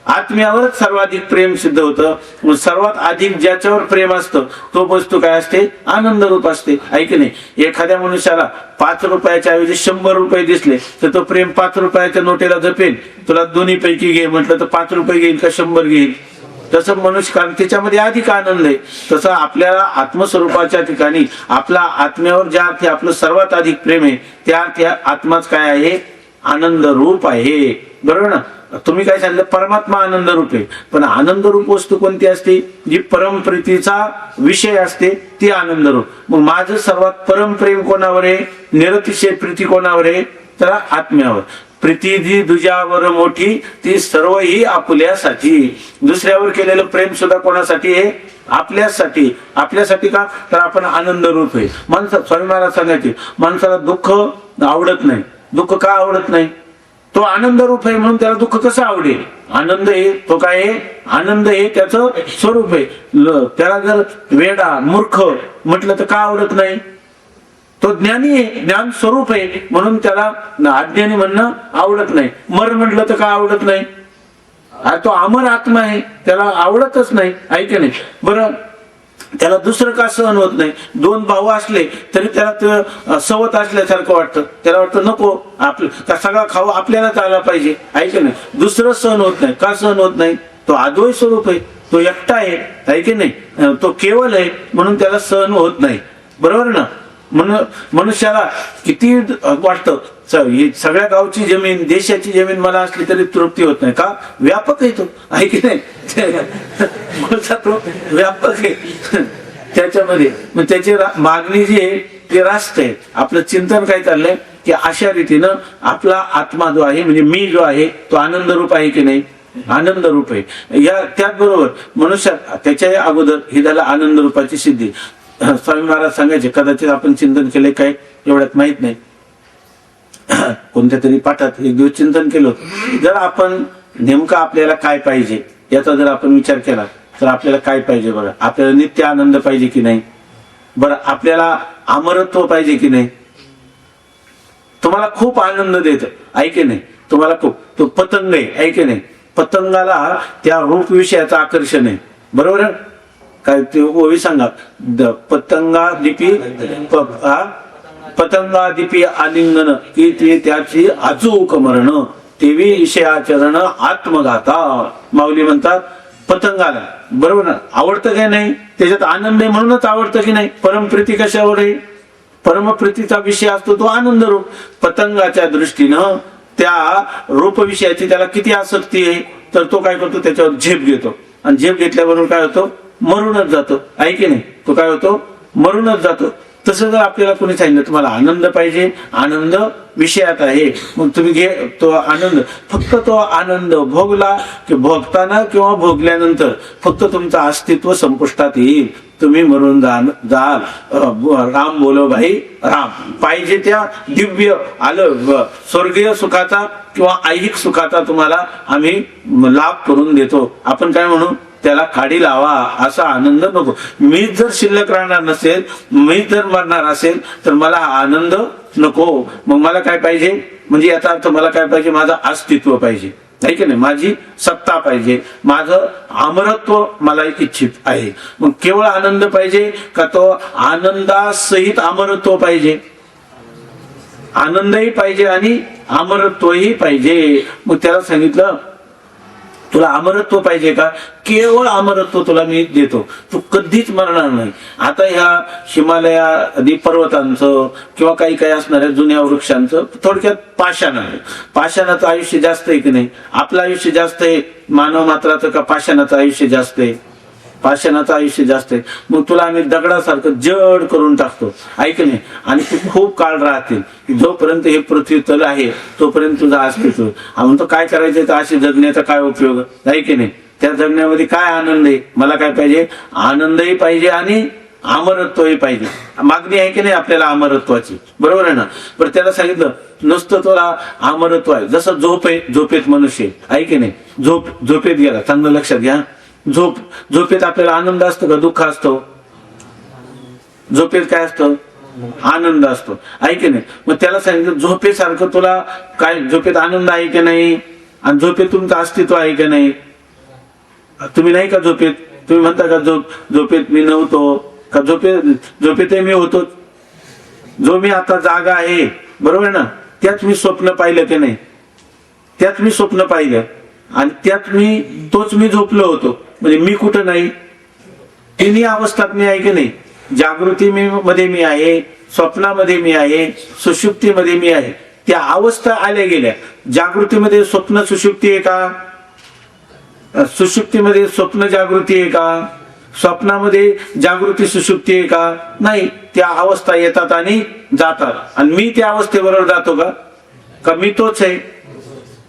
आत्म्यावरच सर्वाधिक प्रेम सिद्ध होतं. सर्वात अधिक ज्याच्यावर प्रेम असतं तो वस्तू काय असते? आनंद रूप असते. ऐक नाही, एखाद्या मनुष्याला 5 रुपयाच्या ऐवजी 100 रुपये दिसले तर तो प्रेम 5 रुपयाच्या नोटेला जपेल. तुला दोन्ही पैकी घे म्हटलं तर 5 रुपये घेईल का 100 घेईल? तसं मनुष्य, कारण त्याच्यामध्ये अधिक आनंद आहे. तसं आपल्याला आत्मस्वरूपाच्या ठिकाणी आपला आत्म्यावर ज्या अर्थी आपलं सर्वात अधिक प्रेम आहे त्या अर्थी आत्माच काय आहे? आनंद रूप आहे. बरोबर ना? तुम्ही काय सांगितलं? परमात्मा आनंद रूप आहे. पण आनंद रूप वस्तू कोणती असते? जी परमप्रीतीचा विषय असते ती आनंद रूप. मग माझं सर्वात परम प्रेम कोणावर आहे? निरतिशय प्रीती कोणावर आहे? तर आत्म्यावर. प्रीती जी तुझ्यावर मोठी ती सर्व ही आपल्यासाठी. दुसऱ्यावर केलेलं प्रेम सुद्धा कोणासाठी आहे? आपल्यासाठी. आपल्यासाठी का? तर आपण आनंद रूप आहे. स्वामी महाराज सांगायचे माणसाला दुःख आवडत नाही. दुःख का आवडत नाही? तो आनंद रूप आहे म्हणून त्याला दुःख कसं आवडेल? आनंद आहे तो काय आहे? आनंद हे त्याचं स्वरूप आहे. त्याला जर वेडा मूर्ख म्हटलं तर का आवडत नाही? तो ज्ञानी आहे, ज्ञान स्वरूप आहे म्हणून त्याला अज्ञानी म्हणणं आवडत नाही. मर म्हटलं तर का आवडत नाही? अरे तो अमर आत्मा आहे, त्याला आवडतच नाही, ऐक नाही. बरं त्याला दुसरं का सहन होत नाही? दोन भाऊ असले तरी त्याला ते सवत असल्यासारखं वाटतं, त्याला वाटतं नको आपलं सगळा खाऊ आपल्यालाच आला पाहिजे, ऐक नाही. दुसरं सहन होत नाही. का सहन होत नाही? तो अद्वैत स्वरूप आहे, तो एकटा आहे, ऐक नाही, तो केवळ आहे, म्हणून त्याला सहन होत नाही. बरोबर ना? म्हणून मनुष्याला किती वाटतं ही सगळ्या गावची जमीन, देशाची जमीन मला असली तरी तृप्ती होत नाही. का? व्यापक आहे तो, आहे की नाही? तो व्यापक आहे त्याच्यामध्ये. मग त्याची मागणी जी आहे ती रास्त आहे. आपलं चिंतन काय चाललंय की अशा रीतीनं आपला आत्मा जो आहे, म्हणजे मी जो आहे, तो आनंद रूप आहे की नाही? आनंद रूप आहे. या त्याचबरोबर मनुष्य त्याच्या अगोदर ही झाला आनंद रूपाची सिद्धी. स्वामी महाराज सांगायचे, कदाचित आपण चिंतन केले काय एवढ्यात माहित नाही, कोणत्या तरी पाठात एक दिवस चिंतन केलं होतं. जर आपण नेमकं आपल्याला काय पाहिजे याचा जर आपण विचार केला तर आपल्याला काय पाहिजे बघा. आपल्याला नित्य आनंद पाहिजे की नाही? बरं आपल्याला अमरत्व पाहिजे की नाही? तुम्हाला खूप आनंद देत, ऐके नाही, तुम्हाला खूप. तो पतंग आहे, ऐके नाही, पतंगाला त्या रूप विषयाचं आकर्षण आहे. बरोबर आहे काय? ते ओवी सांगा, पतंगा दिपी पतंगा दिपी आलिंगन की ते त्याची अचूक मरण, तेवी विषयाचरण आत्मघाता. माऊली म्हणतात पतंगाला, बरोबर ना, आवडतं काय नाही? त्याच्यात आनंद आहे म्हणूनच आवडतं की नाही? परमप्रीती कशावर आहे? परमप्रीतीचा विषय असतो तो आनंद रूप. पतंगाच्या दृष्टीनं त्या रूप विषयाची त्याला किती आसक्ती आहे, तर तो काय करतो? त्याच्यावर झेप घेतो, आणि झेप घेतल्याबरोबर काय होतो? मरूनच जातो, आहे की नाही? तो काय होतो? मरूनच जातो. तसं जर आपल्याला कोणी सांगितलं तुम्हाला आनंद पाहिजे, आनंद विषयात आहे, मग तुम्ही घे तो आनंद. फक्त तो आनंद भोगला की भोगताना किंवा भोगल्यानंतर फक्त तुमचं अस्तित्व संपुष्टात येईल, तुम्ही मरून जाल. राम बोलो भाई राम. पाहिजे त्या दिव्य आलं स्वर्गीय सुखाचा किंवा ऐहिक सुखाचा तुम्हाला आम्ही लाभ करून देतो. आपण काय म्हणू? त्याला काढी लावा, असा आनंद नको. मीच जर शिल्लक राहणार नसेल, मीच जर मरणार असेल तर मला आनंद नको. मग मला काय पाहिजे? म्हणजे याचा अर्थ मला काय पाहिजे? माझं अस्तित्व पाहिजे, नाही की नाही? माझी सत्ता पाहिजे, माझं अमरत्व मला इच्छित आहे. मग केवळ आनंद पाहिजे का तो आनंदासहित अमरत्व पाहिजे? आनंदही पाहिजे आणि अमरत्वही पाहिजे. मग त्याला सांगितलं तुला अमरत्व पाहिजे का? केवळ अमरत्व तुला मी देतो, तू कधीच मरणार नाही. आता ह्या हिमालयादी पर्वतांचं किंवा काही काही असणाऱ्या जुन्या वृक्षांचं थोडक्यात पाषाण आहे. पाषाणाचं आयुष्य जास्त आहे की नाही? आपलं आयुष्य जास्त आहे मानव मात्राचं का पाषाणाचं आयुष्य जास्त आहे? पाषाणाचं आयुष्य जास्त आहे. मग तुला आम्ही दगडासारखं जड करून टाकतो, ऐक नाही, आणि तू खूप काळ राहतील. जोपर्यंत हे पृथ्वी तल आहे तोपर्यंत तुझा अस्तित्व. म्हणतो काय करायचं तर असे जगण्याचा काय उपयोग, आहे की नाही? त्या जगण्यामध्ये काय आनंद आहे? मला काय पाहिजे? आनंदही पाहिजे आणि अमरत्वही पाहिजे. मागणी आहे की नाही आपल्याला अमरत्वाची? बरोबर आहे ना? बरं त्याला सांगितलं नुसतं तुला अमरत्व आहे. जसं झोप आहे, झोपेत मनुष्य आहे की नाही? झोपेत गेला, चांगलं लक्षात घ्या. झोपेत आपल्याला आनंद असतो का दुःख असतो? झोपेत काय असतं? आनंद असतो, आहे की नाही? मग त्याला सांगितलं झोपेसारखं तुला काय झोपेत आनंद आहे की नाही? आणि झोपेत तुमचं अस्तित्व आहे की नाही? तुम्ही नाही का झोपेत? तुम्ही म्हणता का झोपेत मी नव्हतो का? झोपेतही मी होतो. जो मी आता जागा आहे, बरोबर ना, त्यात मी स्वप्न पाहिलं की नाही? त्यात मी स्वप्न पाहिलं आणि त्यात तोच मी झोपलो होतो. म्हणजे मी कुठं नाही, तिन्ही अवस्थात मी आहे की नाही? जागृती मध्ये मी आहे, स्वप्नामध्ये मी आहे, सुषुप्तीमध्ये मी आहे. त्या अवस्था आल्या गेल्या. जागृतीमध्ये स्वप्न सुषुप्ती आहे का? सुषुप्तीमध्ये स्वप्न जागृती आहे का? स्वप्नामध्ये जागृती सुषुप्ती आहे का? नाही. त्या अवस्था येतात आणि जातात, आणि मी त्या अवस्थेबरोबर जातो का मी तोच आहे?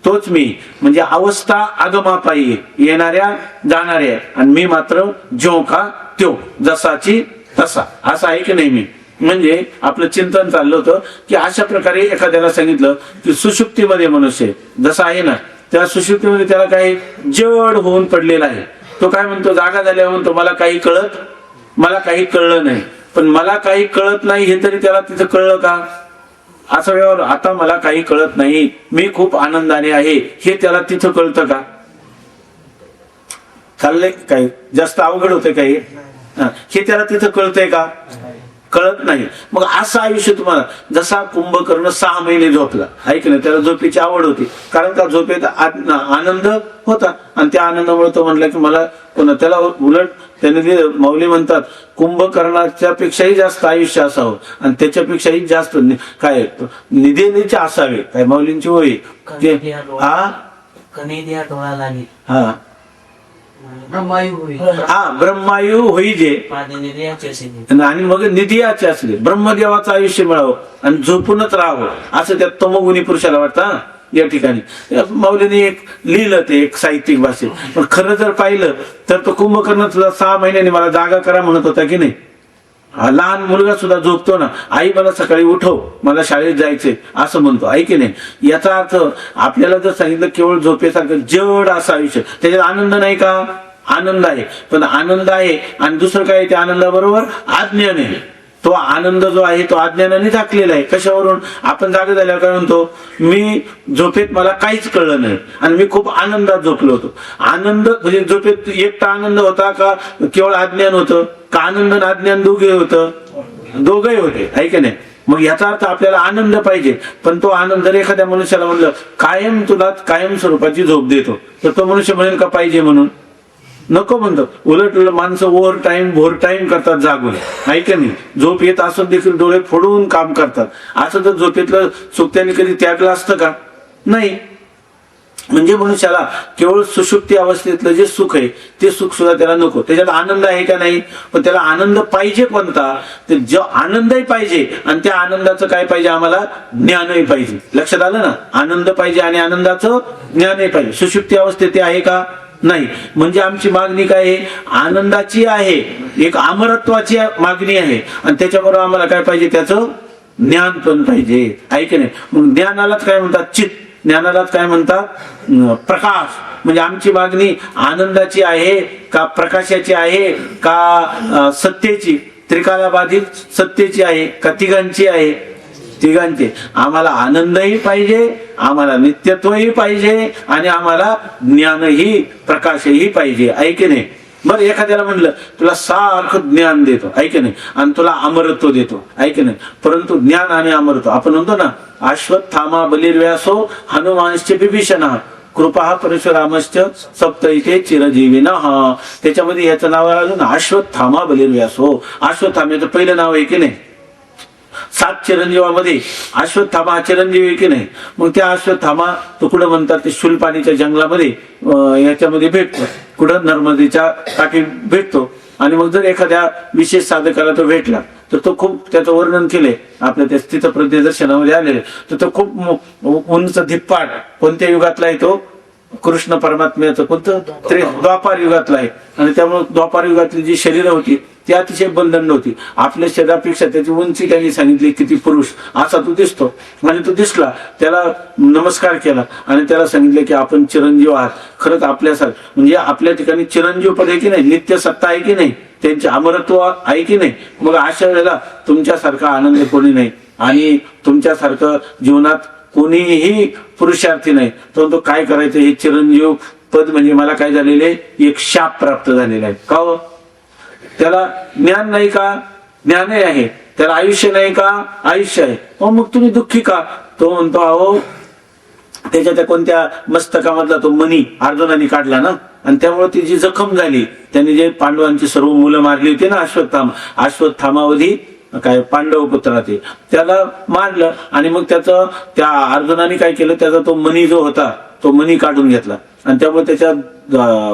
तोच मी. म्हणजे अवस्था आगमापायी येणाऱ्या जाणाऱ्या, आणि मी मात्र ज्यो का त्यो, जसाची तसा, असा आहे की नाही मी? म्हणजे आपलं चिंतन चाललं होतं की अशा प्रकारे एखाद्याला सांगितलं की सुषुप्तीमध्ये मनुष्य जसा आहे ना, त्या सुषुप्तीमध्ये त्याला काही जड होऊन पडलेला आहे. तो काय म्हणतो? जागा झाल्यावर म्हणतो मला काही कळलं नाही. पण मला काही कळत नाही हे तरी त्याला तिथं कळलं का? असं व्यवहार, आता मला काही कळत नाही, मी खूप आनंदाने आहे, हे त्याला तिथं कळतं का? चाललंय काही जास्त अवघड होतंय काही हे त्याला तिथं कळतंय का? कळत नाही. मग असं आयुष्य तुम्हाला, जसा कुंभकर्ण 6 महिने झोपला, ऐक ना, त्याला झोपेची आवड होती, कारण का झोपेत आनंद होता आणि त्या आनंदामुळे तो म्हणला की मला त्याला उलट त्याने माऊली म्हणतात कुंभकर्णाच्या पेक्षाही जास्त आयुष्य असावं आणि त्याच्यापेक्षाही जास्त काय निधेनेचे असावे, काय माऊलींची होई डोळा लागेल हा ब्रह्मायू होई जे आणि मग निधियाचे असले, ब्रह्मदेवाचं आयुष्य मिळावं आणि झोपूनच राहावं असं त्या तमोगुणी पुरुषाला वाटतं. या ठिकाणी माऊलीने एक लिहिलं ते एक साहित्यिक भाषेत, पण खरं जर पाहिलं तर तो कुंभकर्ण सुद्धा 6 महिन्यांनी मला जागा करा म्हणत होता की नाही. लहान मुलगा सुद्धा झोपतो ना, आई मला सकाळी उठव, मला शाळेत जायचंय असं म्हणतो, आहे की नाही. याचा अर्थ आपल्याला जर सांगितलं केवळ झोपेसारखं जड असं आयुष्य, त्याच्यात आनंद नाही का? आनंद आहे, पण आनंद आहे आणि दुसरं काय, त्या आनंदाबरोबर अज्ञान आहे. तो आनंद जो आहे तो अज्ञानाने झाकलेला आहे. कशावरून? आपण जागा झाल्यावर काय म्हणतो, मी झोपेत मला काहीच कळलं नाही आणि मी खूप आनंदात झोपलो होतो. आनंद म्हणजे झोपेत एकटा आनंद होता का केवळ अज्ञान होतं का? आनंद आणि अज्ञान दोघे होतं, दोघंही होते, आहे की नाही. मग याचा अर्थ आपल्याला आनंद पाहिजे, पण तो आनंद जर एखाद्या मनुष्याला म्हणलं कायम तुला कायम स्वरूपाची झोप देतो, तर तो मनुष्य म्हणेल का पाहिजे म्हणून? नको म्हणतो. उलट माणसं ओव्हर टाइम करतात जागून, आहे की नाही. झोप येत असून देखील डोळे फोडून काम करतात. असं तर झोपेतलं सुख त्यांनी कधी त्यागलं असतं का? नाही. म्हणजे मनुष्याला केवळ सुषुप्ती अवस्थेतलं जे सुख आहे ते सुख सुद्धा त्याला नको. त्याच्यात आनंद आहे का? नाही. पण त्याला आनंद पाहिजे कोणता? तर जो आनंदही पाहिजे आणि त्या आनंदाचं काय पाहिजे? आम्हाला ज्ञानही पाहिजे. लक्षात आलं ना? आनंद पाहिजे आणि आनंदाचं ज्ञानही पाहिजे. सुषुप्ती अवस्थेत ते आहे का? नाही. म्हणजे आमची मागणी काय आहे? आनंदाची आहे, एक अमरत्वाची मागणी आहे आणि त्याच्याबरोबर आम्हाला काय पाहिजे? त्याचं ज्ञान पण पाहिजे, आहे की नाही. मग ज्ञानालाच काय म्हणतात? चित्त. ज्ञानालाच काय म्हणतात? प्रकाश. म्हणजे आमची मागणी आनंदाची आहे का प्रकाशाची आहे का सत्तेची, त्रिकालाबाधित सत्तेची आहे का तिघांची आहे? तिघांचे. आम्हाला आनंदही पाहिजे, आम्हाला नित्यत्वही पाहिजे आणि आम्हाला ज्ञानही प्रकाशही पाहिजे, आहे की नाही. बरं, एखाद्याला म्हणलं तुला सारखं ज्ञान देतो, आहे की नाही, आणि तुला अमरत्व देतो, आहे की नाही. परंतु ज्ञान आणि अमरत्व आपण म्हणतो ना, अश्वत्थामा बलिर्व्यासो हनुमानश्च विभीषण कृपा परशुरामश्च सप्तैते चिरजीविनः. त्याच्यामध्ये याचं नाव आलं ना, अश्वत्थामा बलिर्व्यासो. अश्वत्थाम्याचं पहिलं नाव आहे की नाही. 7 चिरंजीवामध्ये अश्वत्थामा हा चिरंजीव आहे की नाही. मग त्या अश्वत्थामा तो कुठं म्हणतात ते शूलपाणीच्या जंगलामध्ये याच्यामध्ये भेटतो, कुठं नर्मदेच्या काठी भेटतो. आणि मग जर एखाद्या विशेष साधकाला तो भेटला तर तो खूप त्याचं वर्णन केलंय आपल्या त्या स्थितप्रज्ञ दर्शनामध्ये आलेले. तर तो खूप उंच धिप्पाट कोणत्या युगातला आहे तो? कृष्ण परमात्म्याचं कोणतं? द्वापार युगातला आहे. आणि त्यामुळे द्वापार युगातली जी शरीरं होती ती अतिशय बलदंड होती. आपल्या शरीरापेक्षा त्याची उंची त्यांनी सांगितली किती पुरुष असा तो दिसतो. आणि तो दिसला, त्याला नमस्कार केला आणि त्याला सांगितलं की आपण चिरंजीव आहात. खरंच आपल्यासारखं म्हणजे आपल्या ठिकाणी चिरंजीव पद आहे की नाही, नित्य सत्ता आहे की नाही, त्यांचे अमरत्व आहे की नाही. मग अशा वेळेला तुमच्यासारखा आनंद कोणी नाही आणि तुमच्यासारखं जीवनात कोणीही पुरुषार्थी नाही. तो काय करायचं? हे चिरंजीव पद म्हणजे मला काय झालेले? एक शाप प्राप्त झालेला आहे. का हो? त्याला ज्ञान नाही का? ज्ञानही आहे. त्याला आयुष्य नाही का? आयुष्य आहे. मग तुम्ही दुःखी का? तो म्हणतो अहो त्याच्या त्या कोणत्या मस्तकामधला तो मणी अर्जुनाने काढला ना, आणि त्यामुळे ती जी जखम झाली, त्यांनी जे पांडवांची सर्व मुलं मारली होती ना, अश्वत्थामावधी काय पांडव पुत्र ते, त्याला मारलं. आणि मग त्याचं त्या अर्जुनाने काय केलं? त्याचा तो मणी जो होता तो मणी काढून घेतला आणि त्यामुळे त्याच्या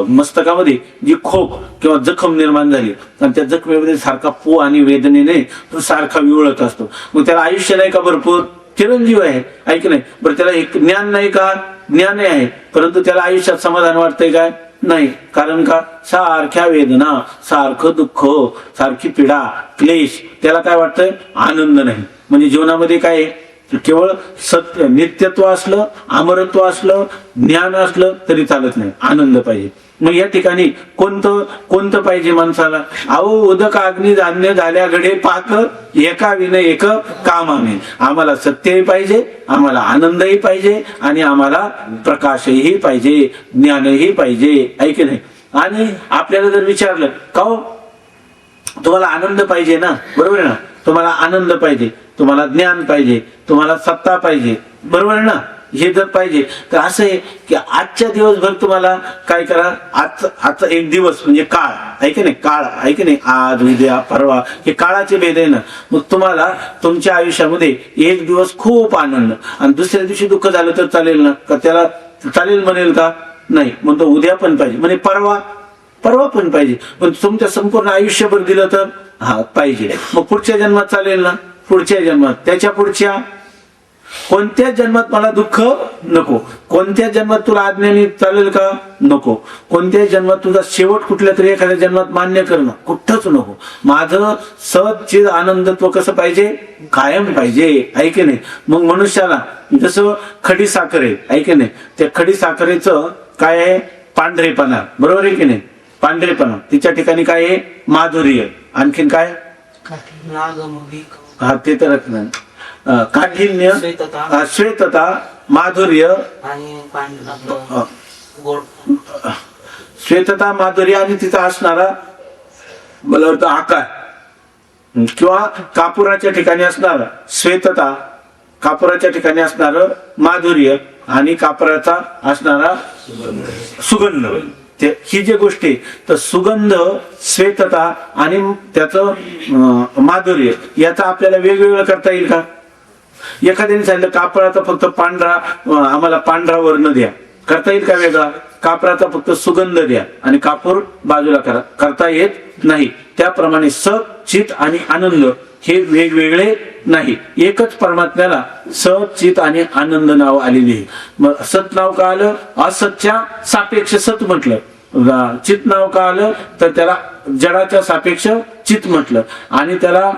मस्तकामध्ये जी खोक किंवा जखम निर्माण झाली आणि त्या जखमेमध्ये सारखा पू आणि वेदनेने तो सारखा विवळत असतो. मग त्याला आयुष्य नाही का? भरपूर चिरंजीव आहे, ऐक नाही. बरं, त्याला एक ज्ञान नाही का? ज्ञान आहे, परंतु त्याला आयुष्यात समाधान वाटतंय काय? नाही. कारण का? सारख्या वेदना, सारखं दुःख, सारखी पीडा, क्लेश, त्याला काय वाटतंय? आनंद नाही. म्हणजे जीवनामध्ये काय? केवळ सत्य नित्यत्व असलं, अमरत्व असलं, ज्ञान असलं तरी चालत नाही, आनंद पाहिजे. मग या ठिकाणी कोणतं पाहिजे माणसाला? अहो उदक अग्नी धान्य झाल्या घडे पाक, एका विन एक कामाने. आम्हाला सत्यही पाहिजे, आम्हाला आनंदही पाहिजे आणि आम्हाला प्रकाशही पाहिजे, ज्ञानही पाहिजे, ऐक नाही. आणि आपल्याला जर विचारलं का हो तुम्हाला आनंद पाहिजे ना, बरोबर आहे ना, तुम्हाला आनंद पाहिजे, तुम्हाला ज्ञान पाहिजे, तुम्हाला सत्ता पाहिजे, बरोबर आहे ना, हे जर पाहिजे तर असं आहे की आजच्या दिवसभर तुम्हाला काय करा, आजचा एक दिवस म्हणजे काळ आहे की नाही, काळ आहे की नाही, आज उद्या परवा हे काळाचे भेद आहे ना. मग तुम्हाला तुमच्या आयुष्यामध्ये एक दिवस खूप आनंद आणि दुसऱ्या दिवशी दुःख झालं तर चालेल ना, का त्याला चालेल म्हणेल का, नाही म्हणतो उद्या पण पाहिजे, म्हणजे परवा पण पाहिजे, पण तुमच्या संपूर्ण आयुष्यभर दिलं तर हा पाहिजे. मग पुढच्या जन्मात चालेल ना, पुढच्या जन्मात, त्याच्या पुढच्या, कोणत्याच जन्मात मला दुःख नको, कोणत्या जन्मात तुला अज्ञानी चालेल का, नको, कोणत्याच जन्मात तुझा शेवट कुठल्या तरी एखाद्या जन्मात मान्य करणं कुठंच नको. माझं सच्चिद आनंदत्व कसं पाहिजे, कायम पाहिजे, आहे की नाही. मग मनुष्याला जसं खडी साखर आहे की नाही, त्या खडी साखरेचं काय आहे, पांढरेपणा, बरोबर आहे की नाही, पांढरेपणा, तिच्या ठिकाणी काय आहे, माधुर्य, आणखीन काय, हा ते तर काठिण्य, श्वेतता, माधुर्य आणि श्वेतता, माधुर्य आणि तिचा असणारा मला वाटतं आकार, किंवा कापुराच्या ठिकाणी असणारा श्वेतता, कापुराच्या ठिकाणी असणार माधुर्य आणि कापराचा असणारा सुगंध. ही जी गोष्टी, तर सुगंध, श्वेतता आणि त्याचं माधुर्य, याचा आपल्याला वेगवेगळं करता येईल का. एखाद्याने सांगितलं कापराचा फक्त पांढरा, आम्हाला पांढरा वर्ण द्या, करता येईल का वेगळा, कापराचा फक्त सुगंध द्या आणि कापूर बाजूला करा, करता येत नाही. त्याप्रमाणे सत, चित आणि आनंद हे वेगवेगळे नाही, एकच परमात्म्याला सत, चित आणि आनंद नाव आलेली आहे. मग सत नाव का आलं, असतच्या सापेक्ष सत म्हटलं, चित नाव का आलं तर त्याला जडाच्या सापेक्ष चित म्हटलं, आणि त्याला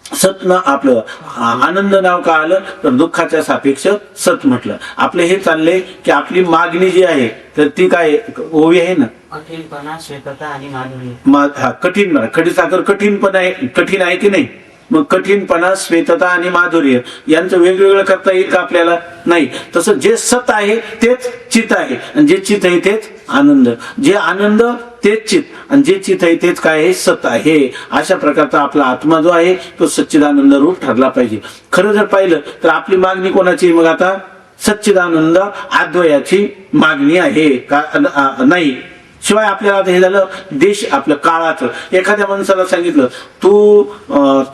सत ना आपलं आनंद नाव का आलं तर दुःखाच्या सापेक्ष सत म्हटलं. आपले हे चालले की आपली मागणी जी आहे तर ती काय ओवी आहे ना, कठीणपणा, श्वेतता आणि माधुर्य. कठीण, खडी साखर कठीण आहे की नाही. मग कठीणपणा, श्वेतता आणि माधुर्य यांचं वेगवेगळं करता येईल का आपल्याला, नाही. तसं जे सत आहे तेच चित आहे, आणि जे चित आहे तेच आनंद, जे आनंद तेच चित, आणि जे चित आहे तेच काय आहे, सत आहे. अशा प्रकारचा आपला आत्मा जो आहे तो सच्चिदानंद रूप ठरला पाहिजे. खरं जर पाहिलं तर आपली मागणी कोणाची, मग आता सच्चिदानंद अद्वयाची मागणी आहे का, नाही. शिवाय आपल्याला आता हे झालं देश आपलं काळाचं. एखाद्या माणसाला सांगितलं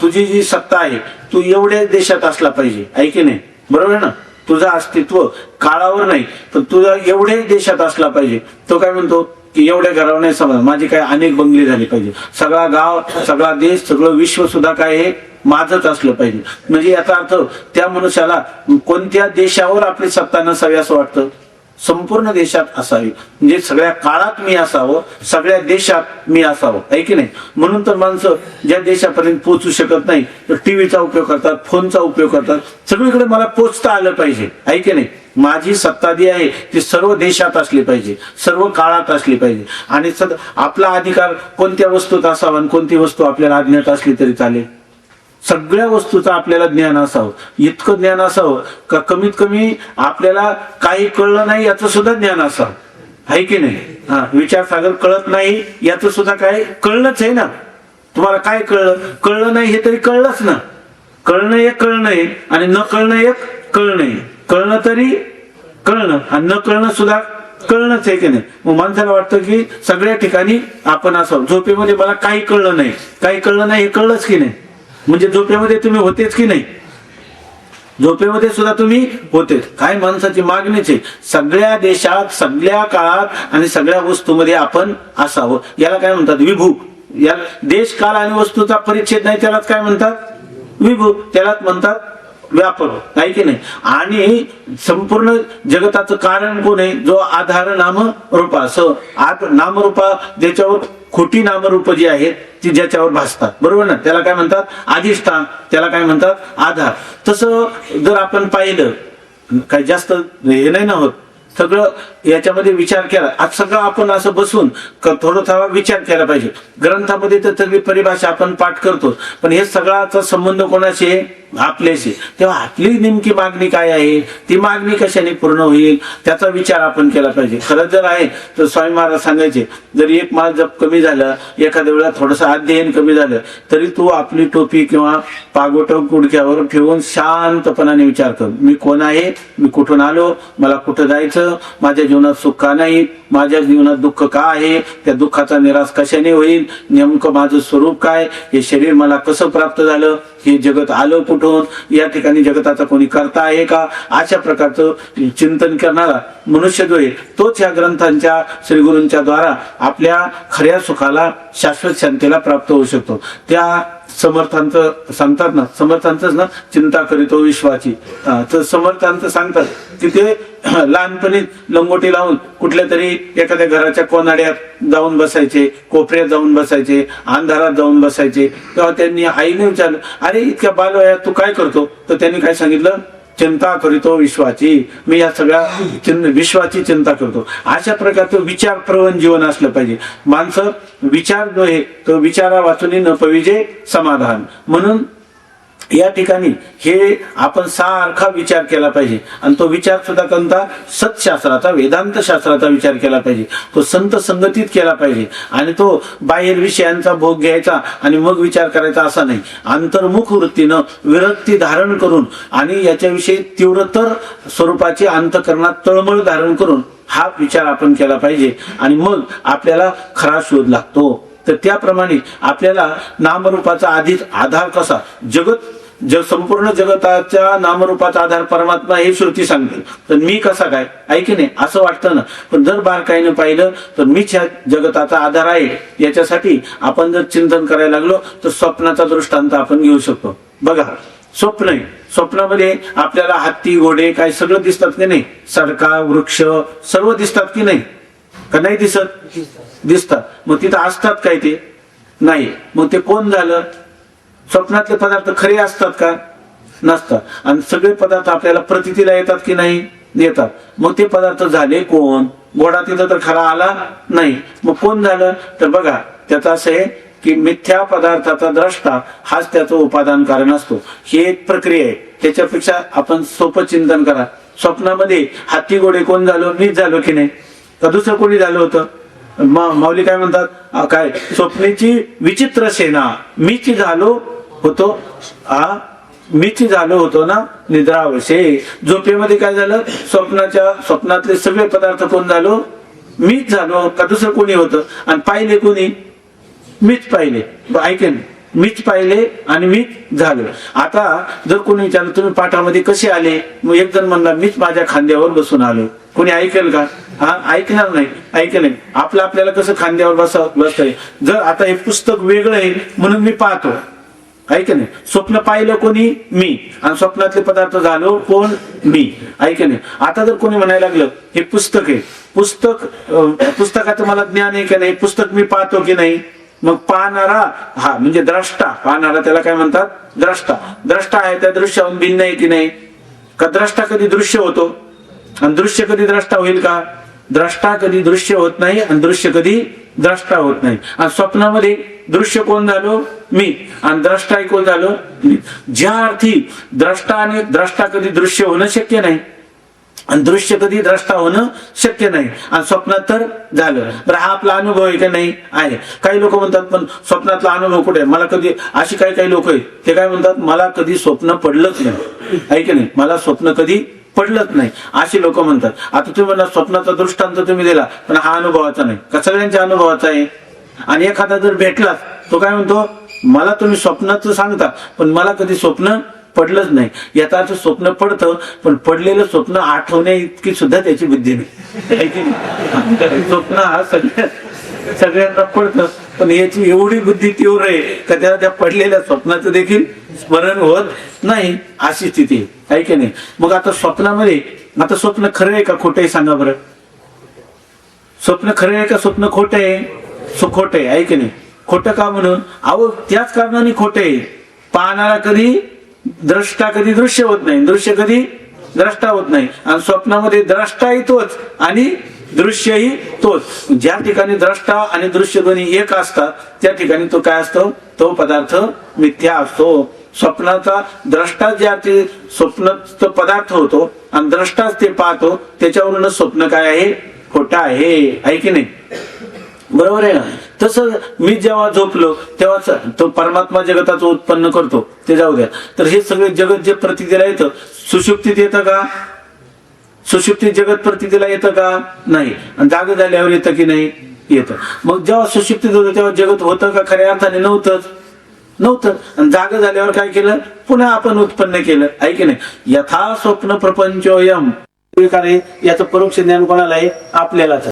तुझी जी सत्ता आहे तू एवढ्या देशात असला पाहिजे, आहे की नाही, बरोबर आहे ना, तुझं अस्तित्व काळावर नाही पण तुझा एवढ्या देशात असला पाहिजे. तो काय म्हणतो की एवढ्या घरावर नाही समज, माझी काय अनेक बंगले झाले पाहिजे, सगळा गाव, सगळा देश, सगळं विश्व सुद्धा काय आहे माझंच असलं पाहिजे. म्हणजे याचा अर्थ त्या मनुष्याला कोणत्या देशावर आपली सत्ता नसावी असं वाटतं, संपूर्ण देशात असावी, म्हणजे सगळ्या काळात मी असावं, सगळ्या देशात मी असावं, आहे की नाही. म्हणून तर माणसं ज्या देशापर्यंत पोहोचू शकत नाही तर टीव्हीचा उपयोग करतात, फोनचा उपयोग करतात, सगळीकडे मला पोहोचता आलं पाहिजे, आहे की नाही. माझी सत्ता जी आहे ती सर्व देशात असली पाहिजे, सर्व काळात असली पाहिजे, आणि आपला अधिकार कोणत्या वस्तूत असावा आणि कोणती वस्तू आपल्याला अज्ञात असली तरी चालेल. सगळ्या वस्तूचं आपल्याला ज्ञान असावं, इतकं ज्ञान असावं का कमीत कमी आपल्याला काही कळलं नाही याचं सुद्धा ज्ञान असावं, आहे की नाही. विचारसागर कळत नाही याचं सुद्धा काय कळलंच आहे ना. तुम्हाला काय कळलं नाही हे तरी कळलंच ना. कळणं एक कळणं आहे आणि न कळणं एक कळणं आहे. कळणं तरी कळणं आणि न कळणं सुद्धा कळणंच आहे की नाही. मग माणसाला वाटतं की सगळ्या ठिकाणी आपण असावं. झोपेमध्ये मला काही कळलं नाही, काही कळलं नाही हे कळलंच की नाही, म्हणजे झोपेमध्ये तुम्ही होतेच की नाही, झोपेमध्ये सुद्धा तुम्ही होतेच. काय माणसाची मागणीच आहे सगळ्या देशात, सगळ्या काळात आणि सगळ्या वस्तूमध्ये आपण असावं. याला काय म्हणतात विभू. या देश, काळ आणि वस्तूचा परिच्छेद नाही त्यालाच काय म्हणतात विभू, त्यालाच म्हणतात व्यापक, आहे की नाही. आणि संपूर्ण जगताचं कारण कोण आहे, जो आधार नाम रूपा, नामरूपा ज्याच्यावर खोटी नामरूप जी आहेत ती ज्याच्यावर भासतात, बरोबर ना, त्याला काय म्हणतात अधिष्ठान, त्याला काय म्हणतात आधार. तसं जर आपण पाहिलं, काही जास्त हे नाही ना होत, सगळं याच्यामध्ये विचार केला. आज सगळं आपण असं बसून थोडा विचार केला पाहिजे. ग्रंथामध्ये तर सगळी परिभाषा आपण पाठ करतो, पण हे सगळ्याचा संबंध कोणाशी आहे, आपल्याशी, तेव्हा आपली नेमकी मागणी काय आहे, ती मागणी कशाने पूर्ण होईल त्याचा विचार आपण केला पाहिजे. खरं जर आहे तर स्वामी महाराज सांगायचे, जर एक माळ जप कमी झालं, एखाद्या वेळेला थोडंसं अध्ययन कमी झालं, तरी तू आपली टोपी किंवा पागोट गुडघ्यावर ठेवून शांतपणाने विचार कर, मी कोण आहे, मी कुठून आलो, मला कुठं जायचं, माझ्या जीवनात सुख का नाही, माझ्या जीवनात दुःख का आहे, त्या दुःखाचा निराश कशाने होईल, नेमकं माझं स्वरूप काय, हे शरीर मला कसं प्राप्त झालं, हे जगत आलं कुठून, या ठिकाणी जगताचा कोणी करता आहे का, अशा प्रकारचं चिंतन करणारा मनुष्य जो आहे तोच या ग्रंथांच्या श्रीगुरूंच्या द्वारा आपल्या खऱ्या सुखाला, शाश्वत शांतीला प्राप्त होऊ शकतो. त्या समर्थांचं सांगतात ना, समर्थांचंच ना, चिंता करीतो विश्वाची. तर समर्थांचं सांगतात की ते लहानपणी लंगोटी लावून कुठल्या तरी एखाद्या घराच्या कोनाड्यात जाऊन बसायचे, कोपऱ्यात जाऊन बसायचे, अंधारात जाऊन बसायचे. तेव्हा त्यांनी आईने विचारलं, अरे इतक्या बालवयात तू काय करतो, तर त्यांनी काय सांगितलं, चिंता करीतो विश्वाची, मी या सगळ्या विश्वाची चिंता करतो. अशा प्रकारचं विचारप्रवण जीवन असलं पाहिजे. माणसं विचार जो आहे तो विचारा वाचून न पविजे समाधान. म्हणून या ठिकाणी हे आपण सारखा विचार केला पाहिजे, आणि तो विचार सुद्धा कोणता, सतशास्त्राचा, वेदांत शास्त्राचा विचार केला पाहिजे. तो संत संगतीत केला पाहिजे, आणि तो बाहेर विषयांचा भोग घ्यायचा आणि मग विचार करायचा असा नाही. अंतर्मुख वृत्तीनं विरक्ती धारण करून आणि याच्याविषयी तीव्रतर स्वरूपाची अंतःकरणात तळमळ धारण करून हा विचार आपण केला पाहिजे, आणि मग आपल्याला खरा शोध लागतो. तर त्याप्रमाणे आपल्याला नामरूपाचा आधार कसा, संपूर्ण जगताच्या नामरूपाचा आधार परमात्मा हे श्रुती सांगते, तर मी कसा काय, ऐक नाही असं वाटतं ना. पण जर बारकाईनं पाहिलं तर मीच ह्या जगताचा आधार आहे. याच्यासाठी आपण जर चिंतन करायला लागलो तर स्वप्नाचा दृष्टांत आपण घेऊ शकतो. बघा, स्वप्न आहे, स्वप्नामध्ये आपल्याला हत्ती, घोडे काय सगळं दिसतात की नाही, सडका, वृक्ष सर्व दिसतात की नाही, का नाही दिसत, दिसतात. मग तिथं असतात काय, ते नाही. मग ते कोण झालं, स्वप्नातले पदार्थ खरे असतात का, नसतात. आणि सगळे पदार्थ आपल्याला प्रतीला येतात की नाही, येतात. मग ते पदार्थ झाले कोण, घोडा तिथं तर खरा आला नाही, मग कोण झालं, तर बघा त्याचं असं आहे की मिथ्या पदार्थाचा द्रष्टा हाच त्याचं उपादान कारण असतो. ही एक प्रक्रिया आहे. त्याच्यापेक्षा आपण सोपं चिंतन करा. स्वप्नामध्ये हत्ती, घोडे कोण झालो, मीच झालो की नाही, तर दुसरं कोणी झालं होतं. माऊली काय म्हणतात, काय स्वप्नेची विचित्र सेना, मीच झालो होतो, मीच झालो होतो ना निद्रावशे. झोपेमध्ये काय झालं, स्वप्नातले सगळे पदार्थ कोण झालो, मीच झालो, का दुसरं कोणी होतं. आणि पाहिले कोणी, मीच पाहिले. ऐकेन, मीच पाहिले आणि मीच झालो. आता जर कोणी विचारलं तुम्ही पाठामध्ये कसे आले, मग एक जण म्हणला मीच माझ्या खांद्यावर बसून आलो. कोणी ऐकेल का, ऐकणार नाही, ऐकले. आपल्याला कसं खांद्यावर बसतंय. जर आता हे पुस्तक वेगळं आहे म्हणून मी पाहतो, ऐक नाही. स्वप्न पाहिलं कोणी, मी, आणि स्वप्नातले पदार्थ झालो कोण, मी, ऐक नाही. आता जर कोणी म्हणायला लागलं हे पुस्तक आहे, पुस्तकाचं मला ज्ञान आहे की नाही, पुस्तक मी पाहतो की नाही, मग पाहणारा हा म्हणजे द्रष्टा, पाहणारा त्याला काय म्हणतात, द्रष्टा आहे, त्या दृश्याहून भिन्न आहे की नाही. का द्रष्टा कधी दृश्य होतो आणि दृश्य कधी द्रष्टा होईल का, द्रष्टा कधी दृश्य होत नाही आणि दृश्य कधी द्रष्टा होत नाही. आणि स्वप्नामध्ये दृश्य कोण झालो, मी, आणि द्रष्टा कोण झालो, मी. ज्या अर्थी द्रष्टा आणि द्रष्टा कधी दृश्य होणं शक्य नाही आणि दृश्य कधी द्रष्टा होणं शक्य नाही, आणि स्वप्नात तर झालं. बरं, हा आपला अनुभव आहे का नाही, आहे. काही लोक म्हणतात पण स्वप्नातला अनुभव कुठे, मला कधी, अशी काही लोक आहेत ते काय म्हणतात, मला कधी स्वप्न पडलंच नाही, ऐक नाही, मला स्वप्न कधी पडलंच नाही, अशी लोक म्हणतात. आता तुम्ही म्हणा स्वप्नाचा दृष्टांत तुम्ही दिला, पण हा अनुभवाचा नाही का, सगळ्यांच्या अनुभवाचा आहे. आणि एखादा जर भेटलाच तो काय म्हणतो, मला तुम्ही स्वप्नाचं सांगता पण मला कधी स्वप्न पडलंच नाही. याचा अर्थ स्वप्न पडतं पण पडलेलं स्वप्न आठवण्या इतकी सुद्धा त्याची बुद्धी नाही. स्वप्न हा सगळ्यांना पडतं पण याची एवढी बुद्धी तीव्र आहे का त्याला त्या पडलेल्या स्वप्नाचं देखील स्मरण होत नाही, अशी स्थिती आहे की नाही. मग आता स्वप्नामध्ये, आता स्वप्न खरं आहे का खोटं आहे सांगा बरं. स्वप्न खरं आहे का स्वप्न खोटं आहे, खोटं आहे, की नाही. खोटं का म्हणून, अहो त्याच कारणाने खोटं आहे. पाहणारा कधी द्रष्टा कधी दृश्य होत नाही, दृश्य कधी द्रष्टा होत नाही, आणि स्वप्नामध्ये द्रष्टाही तोच आणि दृश्यही तोच. ज्या ठिकाणी द्रष्टा आणि दृश्य दोन्ही एक असतात त्या ठिकाणी तो काय असतो, तो पदार्थ मिथ्या असतो. स्वप्नाचा द्रष्टा ज्या ते स्वप्न पदार्थ होतो आणि द्रष्टाच ते पाहतो, त्याच्यावरूनच स्वप्न काय आहे, खोटं आहे की नाही? बरोबर आहे ना? तसं मी जेव्हा झोपलो तेव्हा तो परमात्मा जगताचं उत्पन्न करतो, ते जाऊ द्या. तर हे सगळे जगत जे प्रतीतीला येतं, सुषुप्तीत येतं का? सुषुप्तीत जगत प्रतीतीला येतं का? नाही. आणि जाग झाल्यावर येतं की नाही? येतं. मग जेव्हा सुषुप्तीत होतं तेव्हा जगत होतं का? खऱ्या अर्थाने नव्हतं. आणि जाग झाल्यावर काय केलं? पुन्हा आपण उत्पन्न केलं, आहे की नाही? यथा स्वप्न प्रपंचोयम. याचं परोक्ष ज्ञान कोणाला आहे? आपल्यालाच.